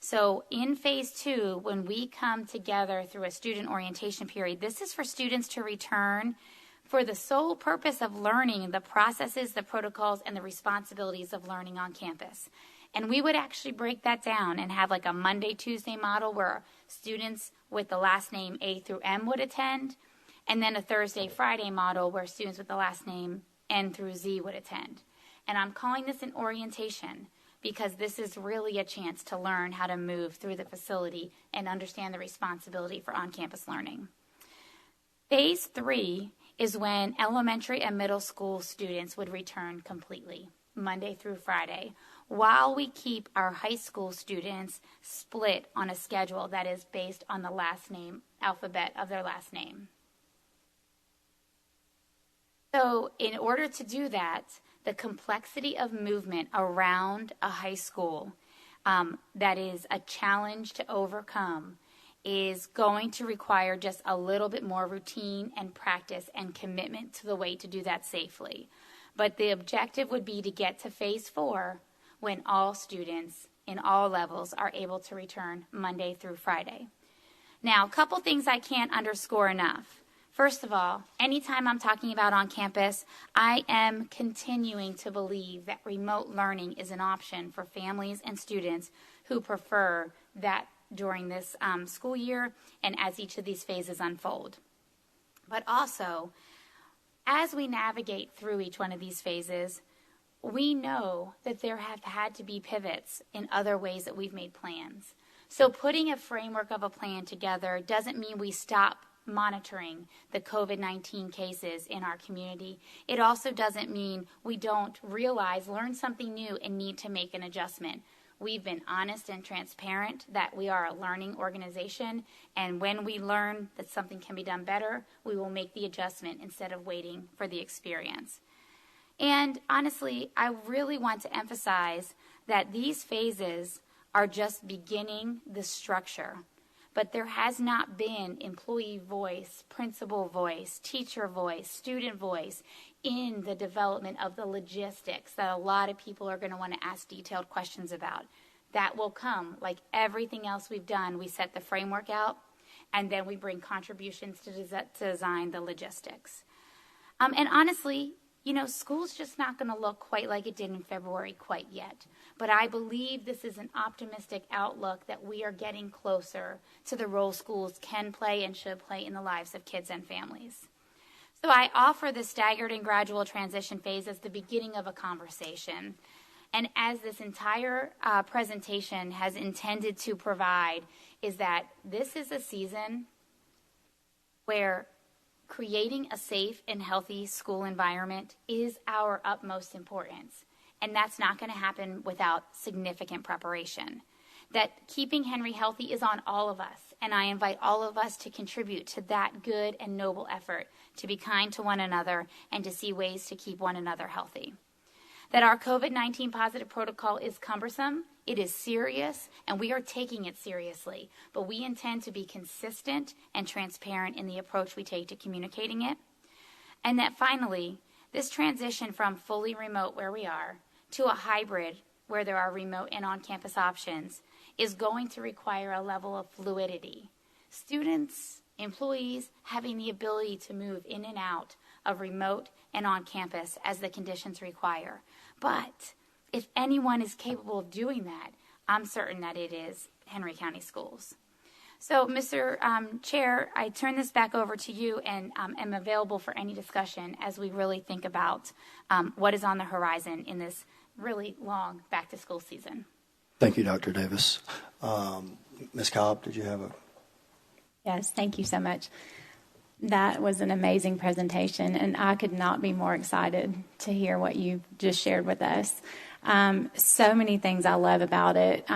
So in phase 2, when we come together through a student orientation period, this is for students to return for the sole purpose of learning the processes, the protocols, and the responsibilities of learning on campus. And we would actually break that down and have like a Monday, Tuesday model where students with the last name A through M would attend, and then a Thursday, Friday model where students with the last name N through Z would attend. And I'm calling this an orientation because this is really a chance to learn how to move through the facility and understand the responsibility for on-campus learning. Phase 3 is when elementary and middle school students would return completely, Monday through Friday, while we keep our high school students split on a schedule that is based on the last name, alphabet of their last name. So in order to do that, the complexity of movement around a high school that is a challenge to overcome is going to require just a little bit more routine and practice and commitment to the way to do that safely. But the objective would be to get to phase 4 when all students in all levels are able to return Monday through Friday. Now, a couple things I can't underscore enough. First of all, anytime I'm talking about on campus, I am continuing to believe that remote learning is an option for families and students who prefer that during this school year and as each of these phases unfold. But also, as we navigate through each one of these phases, we know that there have had to be pivots in other ways that we've made plans. So putting a framework of a plan together doesn't mean we stop monitoring the COVID-19 cases in our community. It also doesn't mean we don't learn something new and need to make an adjustment. We've been honest and transparent that we are a learning organization, and when we learn that something can be done better, we will make the adjustment instead of waiting for the experience. And honestly, I really want to emphasize that these phases are just beginning the structure. But there has not been employee voice, principal voice, teacher voice, student voice in the development of the logistics that a lot of people are going to want to ask detailed questions about. That will come. Like everything else we've done, we set the framework out, and then we bring contributions to design the logistics. And honestly, school's just not going to look quite like it did in February quite yet. But I believe this is an optimistic outlook that we are getting closer to the role schools can play and should play in the lives of kids and families. So I offer the staggered and gradual transition phase as the beginning of a conversation. And as this entire presentation has intended to provide, is that this is a season where creating a safe and healthy school environment is our utmost importance. And that's not going to happen without significant preparation. That keeping Henry healthy is on all of us, and I invite all of us to contribute to that good and noble effort to be kind to one another and to see ways to keep one another healthy. That our COVID-19 positive protocol is cumbersome, it is serious, and we are taking it seriously, but we intend to be consistent and transparent in the approach we take to communicating it. And that finally, this transition from fully remote where we are to a hybrid where there are remote and on-campus options is going to require a level of fluidity. Students, employees having the ability to move in and out of remote and on campus as the conditions require. But if anyone is capable of doing that, I'm certain that it is Henry County Schools. So, Mr. Chair, I turn this back over to you and am available for any discussion as we really think about what is on the horizon in this really long back-to-school season. Thank you, Dr. Davis. Ms. Cobb, did you have a... Yes, thank you so much. That was an amazing presentation, and I could not be more excited to hear what you just shared with us. So many things I love about it,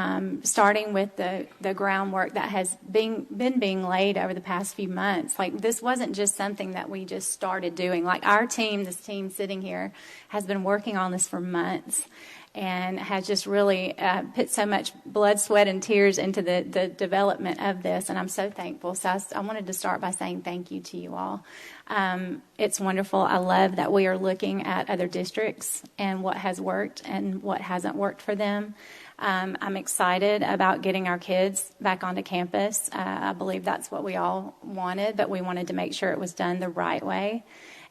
starting with the groundwork that has been being laid over the past few months. Like, this wasn't just something that we just started doing. Like, our team, this team sitting here, has been working on this for months and has just really put so much blood, sweat, and tears into the development of this, and I'm so thankful. So I wanted to start by saying thank you to you all. It's wonderful. I love that we are looking at other districts and what has worked and what hasn't worked for them. I'm excited about getting our kids back onto campus. I believe that's what we all wanted, but we wanted to make sure it was done the right way.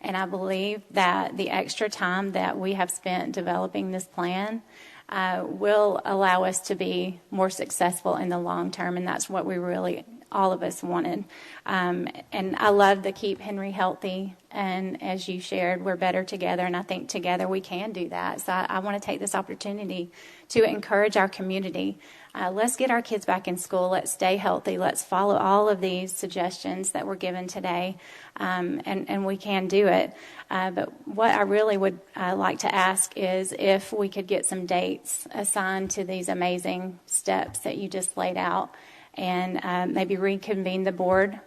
And I believe that the extra time that we have spent developing this plan will allow us to be more successful in the long term, and that's what we really, all of us, wanted. And I love the Keep Henry Healthy, and as you shared, we're better together, and I think together we can do that. So I want to take this opportunity to encourage our community. Let's get our kids back in school. Let's stay healthy. Let's follow all of these suggestions that were given today, and we can do it. But what I really would like to ask is if we could get some dates assigned to these amazing steps that you just laid out, and maybe reconvene the board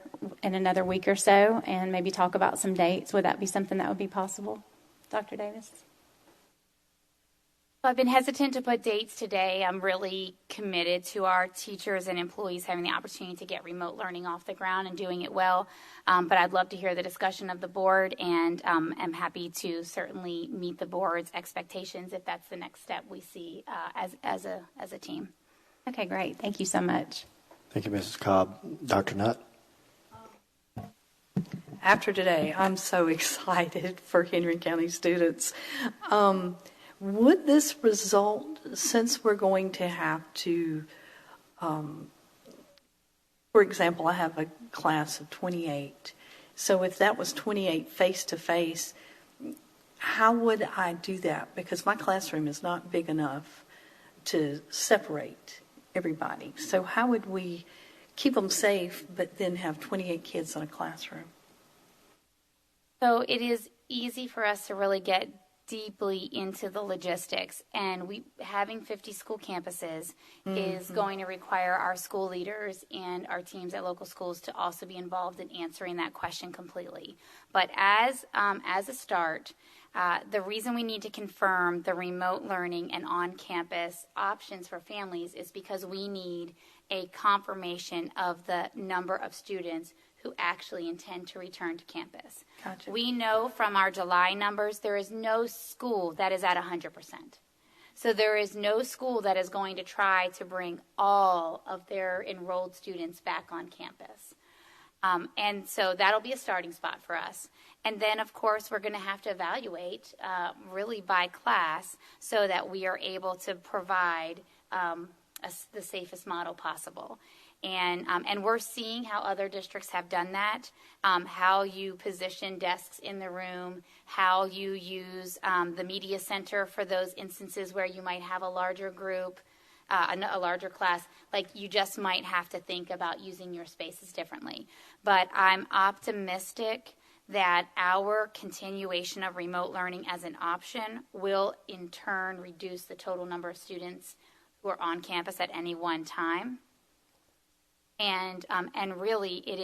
in another week or so and maybe talk about some dates. Would that be something that would be possible? Dr. Davis? I've been hesitant to put dates today. I'm really committed to our teachers and employees having the opportunity to get remote learning off the ground and doing it well. But I'd love to hear the discussion of the board, and am happy to certainly meet the board's expectations if that's the next step we see as a team. Okay, great. Thank you so much. Thank you, Mrs. Cobb. Dr. Nutt? After today, I'm so excited for Henry County students. Would this result, since we're going to have to, for example, I have a class of 28. So if that was 28 face-to-face, how would I do that? Because my classroom is not big enough to separate everybody. So how would we keep them safe but then have 28 kids in a classroom? So it is easy for us to really get deeply into the logistics, and having 50 school campuses is going to require our school leaders and our teams at local schools to also be involved in answering that question completely. But as a start, the reason we need to confirm the remote learning and on-campus options for families is because we need a confirmation of the number of students who actually intend to return to campus. Gotcha. We know from our July numbers there is no school that is at 100%. So there is no school that is going to try to bring all of their enrolled students back on campus. And so that'll be a starting spot for us. And then, of course, we're going to have to evaluate really by class so that we are able to provide the safest model possible. And we're seeing how other districts have done that, how you position desks in the room, how you use the media center for those instances where you might have a larger group, a larger class. Like, you just might have to think about using your spaces differently. But I'm optimistic that our continuation of remote learning as an option will in turn reduce the total number of students who are on campus at any one time. And really, it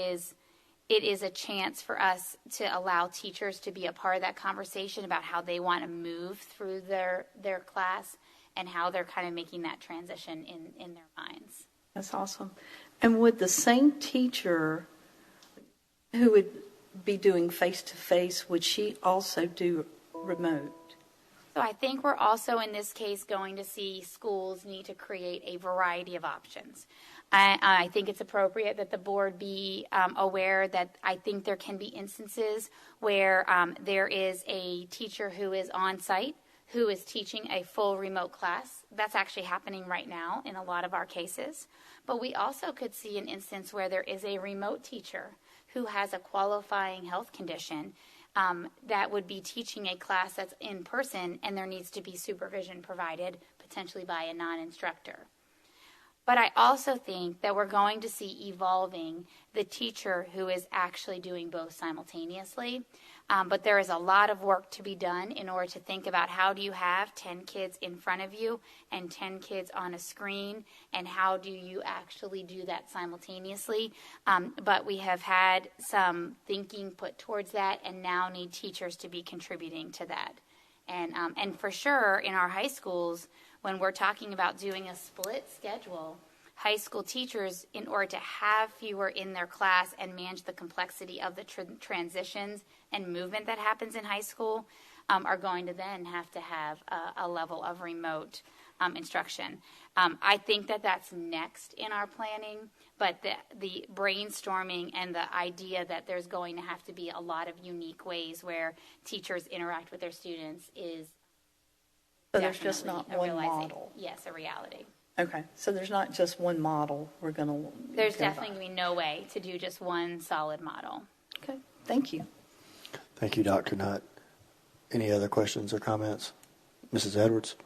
is a chance for us to allow teachers to be a part of that conversation about how they want to move through their class and how they're kind of making that transition in their minds. That's awesome. And would the same teacher who would be doing face-to-face, would she also do remote? So I think we're also in this case going to see schools need to create a variety of options. I think it's appropriate that the board be aware that I think there can be instances where there is a teacher who is on site who is teaching a full remote class. That's actually happening right now in a lot of our cases. But we also could see an instance where there is a remote teacher who has a qualifying health condition that would be teaching a class that's in person, and there needs to be supervision provided, potentially by a non-instructor. But I also think that we're going to see evolving the teacher who is actually doing both simultaneously. But there is a lot of work to be done in order to think about how do you have 10 kids in front of you and 10 kids on a screen, and how do you actually do that simultaneously. But we have had some thinking put towards that, and now need teachers to be contributing to that. And for sure, in our high schools, when we're talking about doing a split schedule, high school teachers, in order to have fewer in their class and manage the complexity of the transitions and movement that happens in high school, are going to then have to have a level of remote instruction. I think that that's next in our planning, but the brainstorming and the idea that there's going to have to be a lot of unique ways where teachers interact with their students is So there's just not a one realizing- model. Yes, a reality. Okay, so there's not just one model we're going to. There's definitely going to be no way to do just one solid model. Okay, thank you. Thank you, Dr. Nutt. Any other questions or comments? Mrs. Edwards?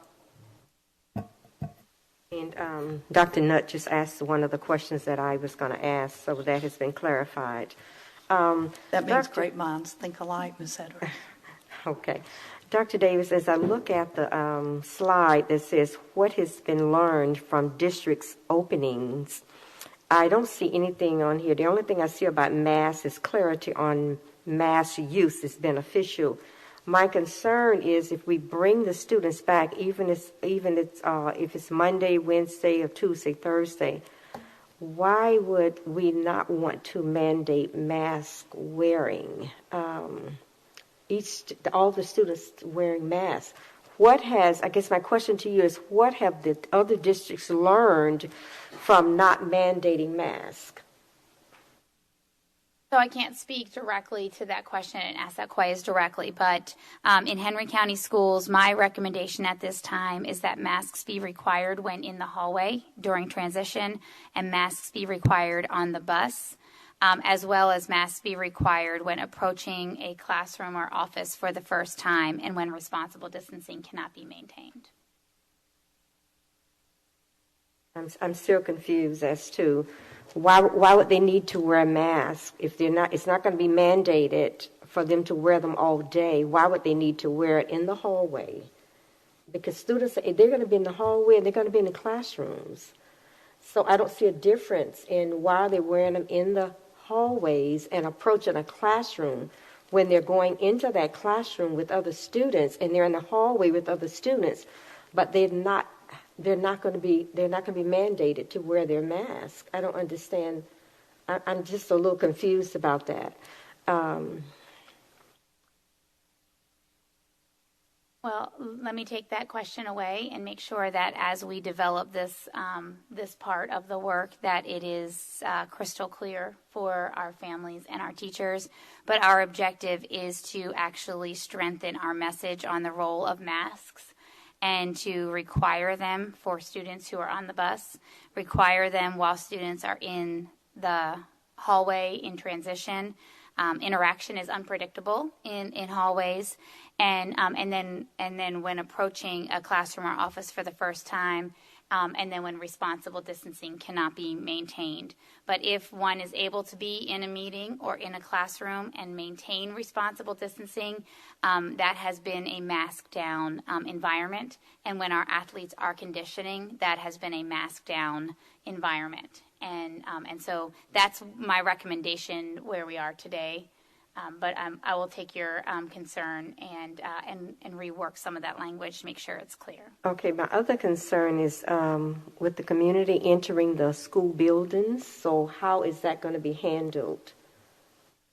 And Dr. Nutt just asked one of the questions that I was going to ask, so that has been clarified. That means great minds think alike, Ms. Edwards. Okay. Dr. Davis, as I look at the slide that says what has been learned from districts' openings, I don't see anything on here. The only thing I see about mass is clarity on mass use is beneficial. My concern is if we bring the students back, even if it's Monday, Wednesday, or Tuesday, Thursday, why would we not want to mandate mask wearing? All the students wearing masks. I guess my question to you is, what have the other districts learned from not mandating masks? So I can't speak directly to that question and ask that quite as directly, but in Henry County Schools, my recommendation at this time is that masks be required when in the hallway during transition, and masks be required on the bus, as well as masks be required when approaching a classroom or office for the first time and when responsible distancing cannot be maintained. I'm still confused as to why would they need to wear a mask if they're not? It's not going to be mandated for them to wear them all day. Why would they need to wear it in the hallway? Because students, they're going to be in the hallway and they're going to be in the classrooms. So I don't see a difference in why they're wearing them in the hallways and approaching a classroom when they're going into that classroom with other students and they're in the hallway with other students, but they're not going to be mandated to wear their mask. I don't understand. I'm just a little confused about that. Well, let me take that question away and make sure that as we develop this this part of the work, that it is crystal clear for our families and our teachers. But our objective is to actually strengthen our message on the role of masks and to require them for students who are on the bus, require them while students are in the hallway in transition. Interaction is unpredictable in hallways, and then when approaching a classroom or office for the first time, and then when responsible distancing cannot be maintained. But if one is able to be in a meeting or in a classroom and maintain responsible distancing, that has been a mask down environment. And when our athletes are conditioning, that has been a mask down environment. And so that's my recommendation where we are today. But I will take your concern and rework some of that language to make sure it's clear. Okay, my other concern is with the community entering the school buildings. So how is that going to be handled?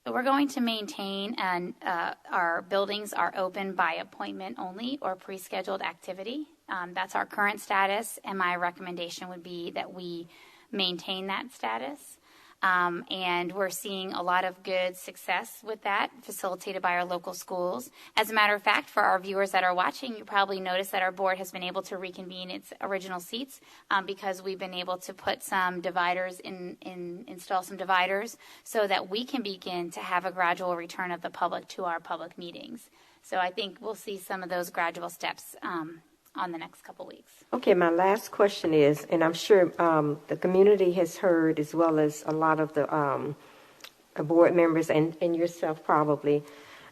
So we're going to maintain, and our buildings are open by appointment only or pre-scheduled activity. That's our current status, and my recommendation would be that we maintain that status. And we're seeing a lot of good success with that, facilitated by our local schools. As a matter of fact, for our viewers that are watching, you probably noticed that our board has been able to reconvene its original seats because we've been able to put some dividers install some dividers so that we can begin to have a gradual return of the public to our public meetings. So I think we'll see some of those gradual steps on the next couple weeks. Okay, my last question is, and I'm sure the community has heard, as well as a lot of the board members and yourself probably,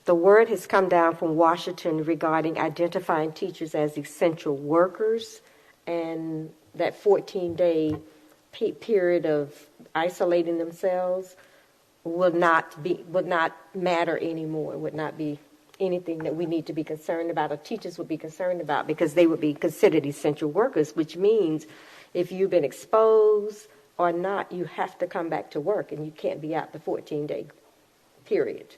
the word has come down from Washington regarding identifying teachers as essential workers, and that 14-day period of isolating themselves would not matter anymore, would not be anything that we need to be concerned about, or teachers would be concerned about, because they would be considered essential workers, which means if you've been exposed or not, you have to come back to work, and you can't be out the 14-day period.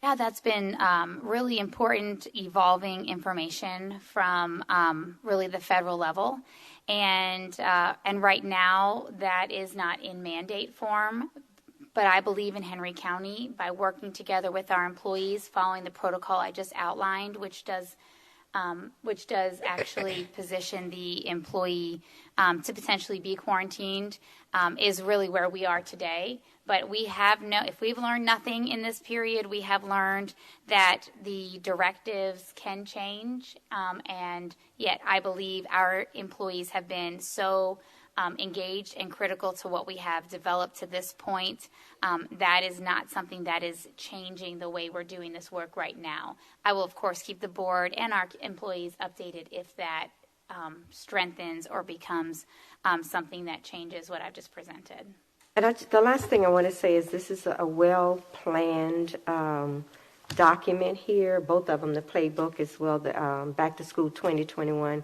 Yeah, that's been really important, evolving information from really the federal level. And right now, that is not in mandate form. But I believe in Henry County, by working together with our employees, following the protocol I just outlined, which does actually position the employee to potentially be quarantined, is really where we are today. But if we've learned nothing in this period, we have learned that the directives can change. And yet I believe our employees have been so engaged and critical to what we have developed to this point. That is not something that is changing the way we're doing this work right now. I will, of course, keep the board and our employees updated if that strengthens or becomes something that changes what I've just presented. And the last thing I want to say is this is a well-planned document here, both of them, the playbook as well, the Back to School 2021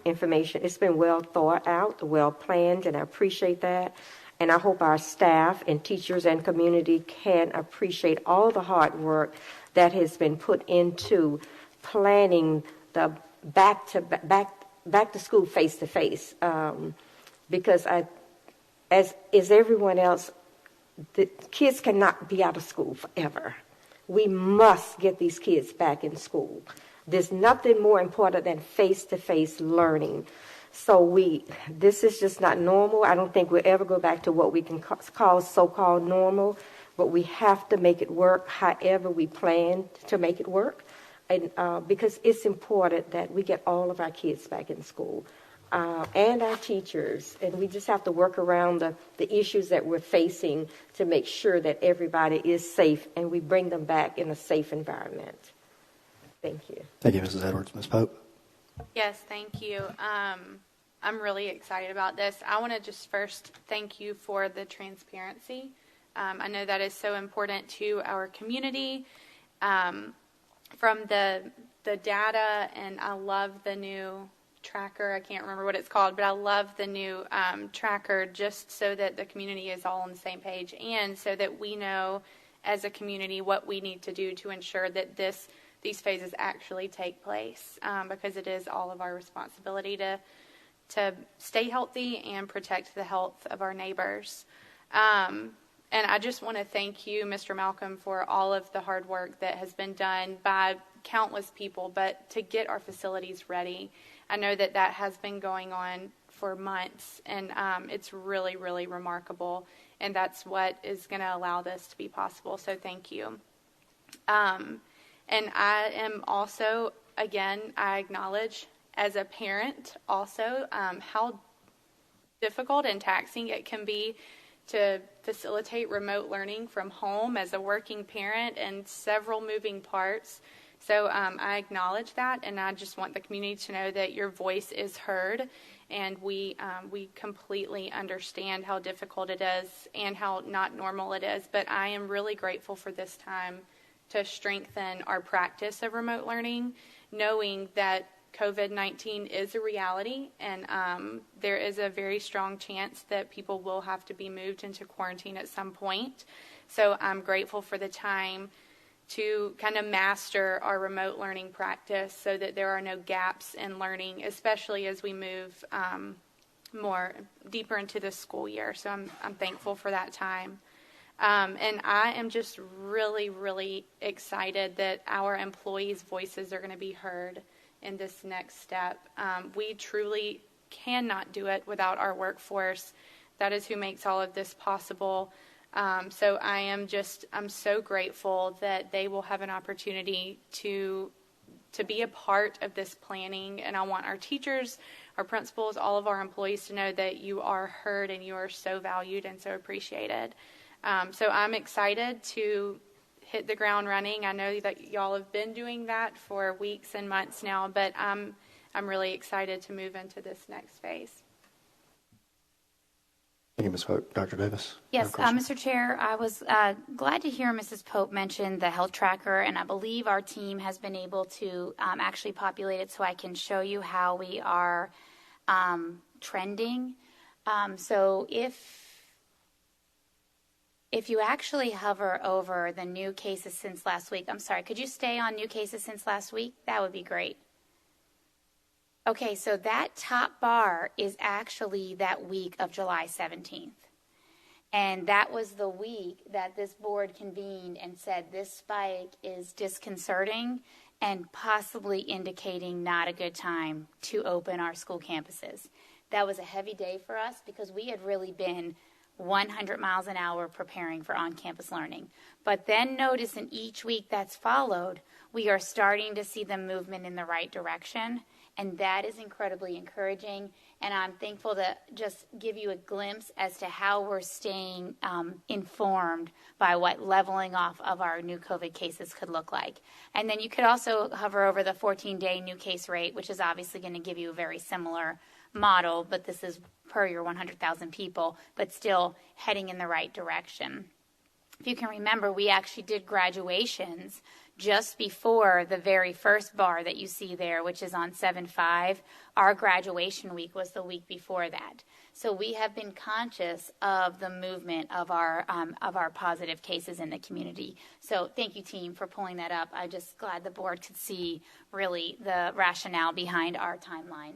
information. It's been well thought out, well planned, and I appreciate that. And I hope our staff and teachers and community can appreciate all the hard work that has been put into planning the back to school face to face. Because as everyone else, the kids cannot be out of school forever. We must get these kids back in school. There's nothing more important than face-to-face learning. So this is just not normal. I don't think we'll ever go back to what we can call so-called normal, but we have to make it work however we plan to make it work. And because it's important that we get all of our kids back in school and our teachers, and we just have to work around the issues that we're facing to make sure that everybody is safe and we bring them back in a safe environment. Thank you. Thank you, Mrs. Edwards. Ms. Pope? Yes, thank you. I'm really excited about this. I want to just first thank you for the transparency. I know that is so important to our community. From the data, and I love the new tracker. I can't remember what it's called, but I love the new tracker just so that the community is all on the same page and so that we know as a community what we need to do to ensure that these phases actually take place, because it is all of our responsibility to stay healthy and protect the health of our neighbors. And I just want to thank you, Mr. Malcolm, for all of the hard work that has been done by countless people, but to get our facilities ready. I know that has been going on for months, and it's really, really remarkable, and that's what is going to allow this to be possible, so thank you. And I am also, again, I acknowledge as a parent also how difficult and taxing it can be to facilitate remote learning from home as a working parent and several moving parts. So I acknowledge that, and I just want the community to know that your voice is heard, and we completely understand how difficult it is and how not normal it is. But I am really grateful for this time to strengthen our practice of remote learning, knowing that COVID-19 is a reality, and there is a very strong chance that people will have to be moved into quarantine at some point. So I'm grateful for the time to kind of master our remote learning practice so that there are no gaps in learning, especially as we move more deeper into the school year. So I'm thankful for that time. And I am just really, really excited that our employees' voices are going to be heard in this next step. We truly cannot do it without our workforce. That is who makes all of this possible. So I'm so grateful that they will have an opportunity to be a part of this planning. And I want our teachers, our principals, all of our employees to know that you are heard and you are so valued and so appreciated. So I'm excited to hit the ground running. I know that y'all have been doing that for weeks and months now, but I'm really excited to move into this next phase. Thank you, Ms. Pope. Dr. Davis? Yes, Mr. Chair, I was glad to hear Mrs. Pope mention the health tracker, and I believe our team has been able to actually populate it so I can show you how we are trending. So if you actually hover over the new cases since last week, I'm sorry, could you stay on new cases since last week? That would be great. Okay, so that top bar is actually that week of July 17th. And that was the week that this board convened and said this spike is disconcerting and possibly indicating not a good time to open our school campuses. That was a heavy day for us because we had really been 100 miles an hour preparing for on-campus learning. But then notice in each week that's followed, we are starting to see the movement in the right direction. And that is incredibly encouraging. And I'm thankful to just give you a glimpse as to how we're staying informed by what leveling off of our new COVID cases could look like. And then you could also hover over the 14-day new case rate, which is obviously going to give you a very similar model, but this is per your 100,000 people, but still heading in the right direction. If you can remember, we actually did graduations just before the very first bar that you see there, which is on 7/5. Our graduation week was the week before that. So we have been conscious of the movement of our positive cases in the community. So thank you, team, for pulling that up. I'm just glad the board could see really the rationale behind our timeline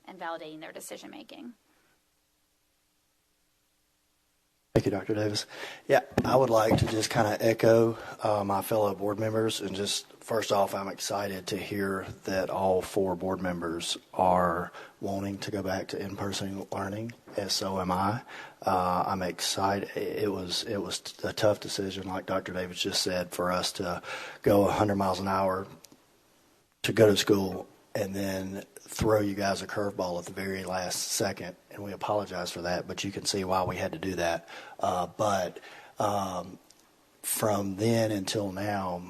and validating their decision making. Thank you, Dr. Davis. Yeah, I would like to just kind of echo my fellow board members, and just first off, I'm excited to hear that all 4 board members are wanting to go back to in-person learning, as so am I. I'm excited. It was a tough decision, like Dr. Davis just said, for us to go 100 miles an hour to go to school and then throw you guys a curveball at the very last second, and we apologize for that, but you can see why we had to do that. But from then until now,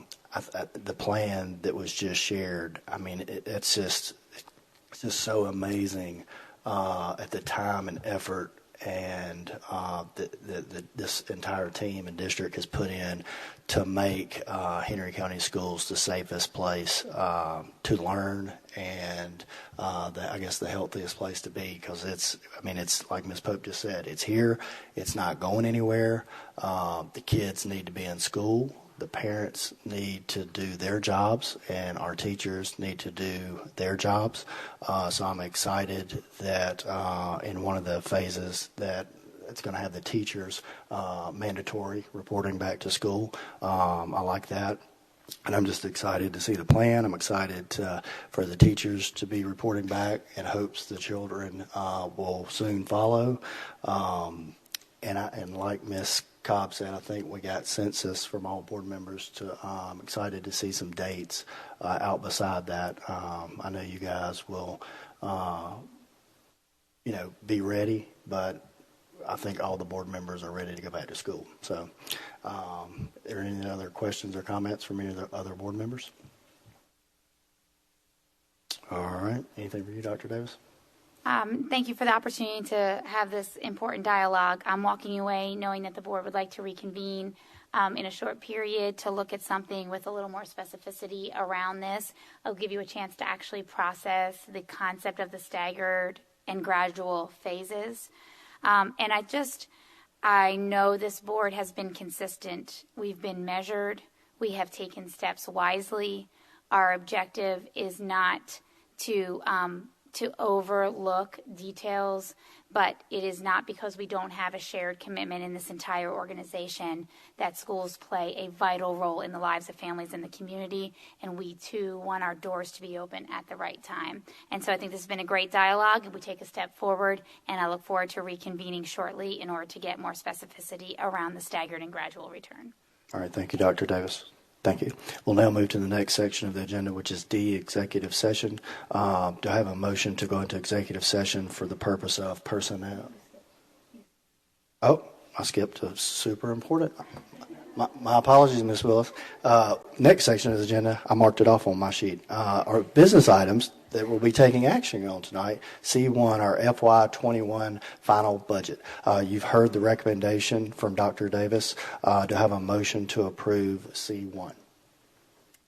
the plan that was just shared, I mean, it's just so amazing at the time and effort and this entire team and district has put in to make Henry County Schools the safest place to learn and I guess the healthiest place to be, because it's like Ms. Pope just said, it's here, it's not going anywhere. The kids need to be in school. The parents need to do their jobs, and our teachers need to do their jobs. So I'm excited that in one of the phases that it's going to have the teachers mandatory reporting back to school. I like that. And I'm just excited to see the plan. I'm excited for the teachers to be reporting back in hopes the children will soon follow. And like Ms. Cobb said, I think we got census from all board members. I'm excited to see some dates out beside that. I know you guys will, be ready, but I think all the board members are ready to go back to school. So, are there any other questions or comments from any of the other board members? All right. Anything for you, Dr. Davis? Thank you for the opportunity to have this important dialogue. I'm walking away knowing that the board would like to reconvene in a short period to look at something with a little more specificity around this. I'll give you a chance to actually process the concept of the staggered and gradual phases. And I know this board has been consistent. We've been measured. We have taken steps wisely. Our objective is not to overlook details, but it is not because we don't have a shared commitment in this entire organization that schools play a vital role in the lives of families in the community, and we too want our doors to be open at the right time. And so I think this has been a great dialogue, and we take a step forward, and I look forward to reconvening shortly in order to get more specificity around the staggered and gradual return. All right, thank you, Dr. Davis. Thank you. We'll now move to the next section of the agenda, which is D, executive session. Do I have a motion to go into executive session for the purpose of personnel? Oh, I skipped a super important. My apologies, Ms. Willis. Next section of the agenda, I marked it off on my sheet, are business items that we'll be taking action on tonight. C1, our FY21 final budget. You've heard the recommendation from Dr. Davis to have a motion to approve C1.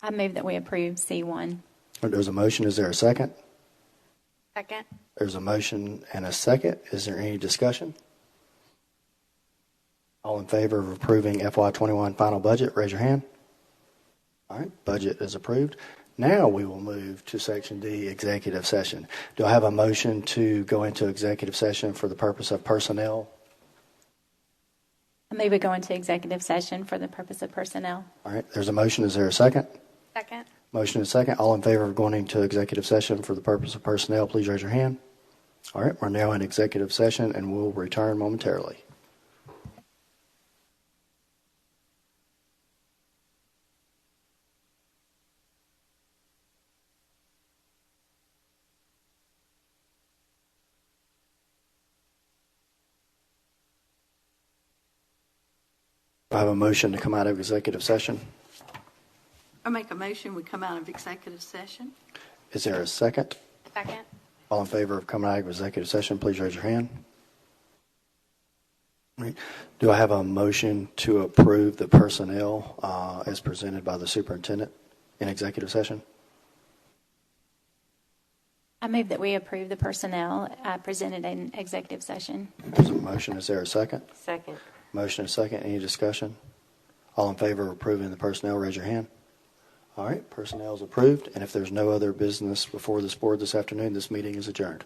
I move that we approve C1. There's a motion. Is there a second? Second. There's a motion and a second. Is there any discussion? All in favor of approving FY21 final budget, raise your hand. All right, budget is approved. Now we will move to Section D, executive session. Do I have a motion to go into executive session for the purpose of personnel? I move we go into executive session for the purpose of personnel. All right, there's a motion. Is there a second? Second. Motion and second. All in favor of going into executive session for the purpose of personnel, please raise your hand. All right, we're now in executive session and we'll return momentarily. I have a motion to come out of executive session. I make a motion, we come out of executive session. Is there a second? Second. All in favor of coming out of executive session, please raise your hand. All right. Do I have a motion to approve the personnel as presented by the superintendent in executive session? I move that we approve the personnel presented in executive session. There's a motion. Is there a second? Second. Motion and second. Any discussion? All in favor of approving the personnel, raise your hand. All right. Personnel is approved. And if there's no other business before this board this afternoon, this meeting is adjourned.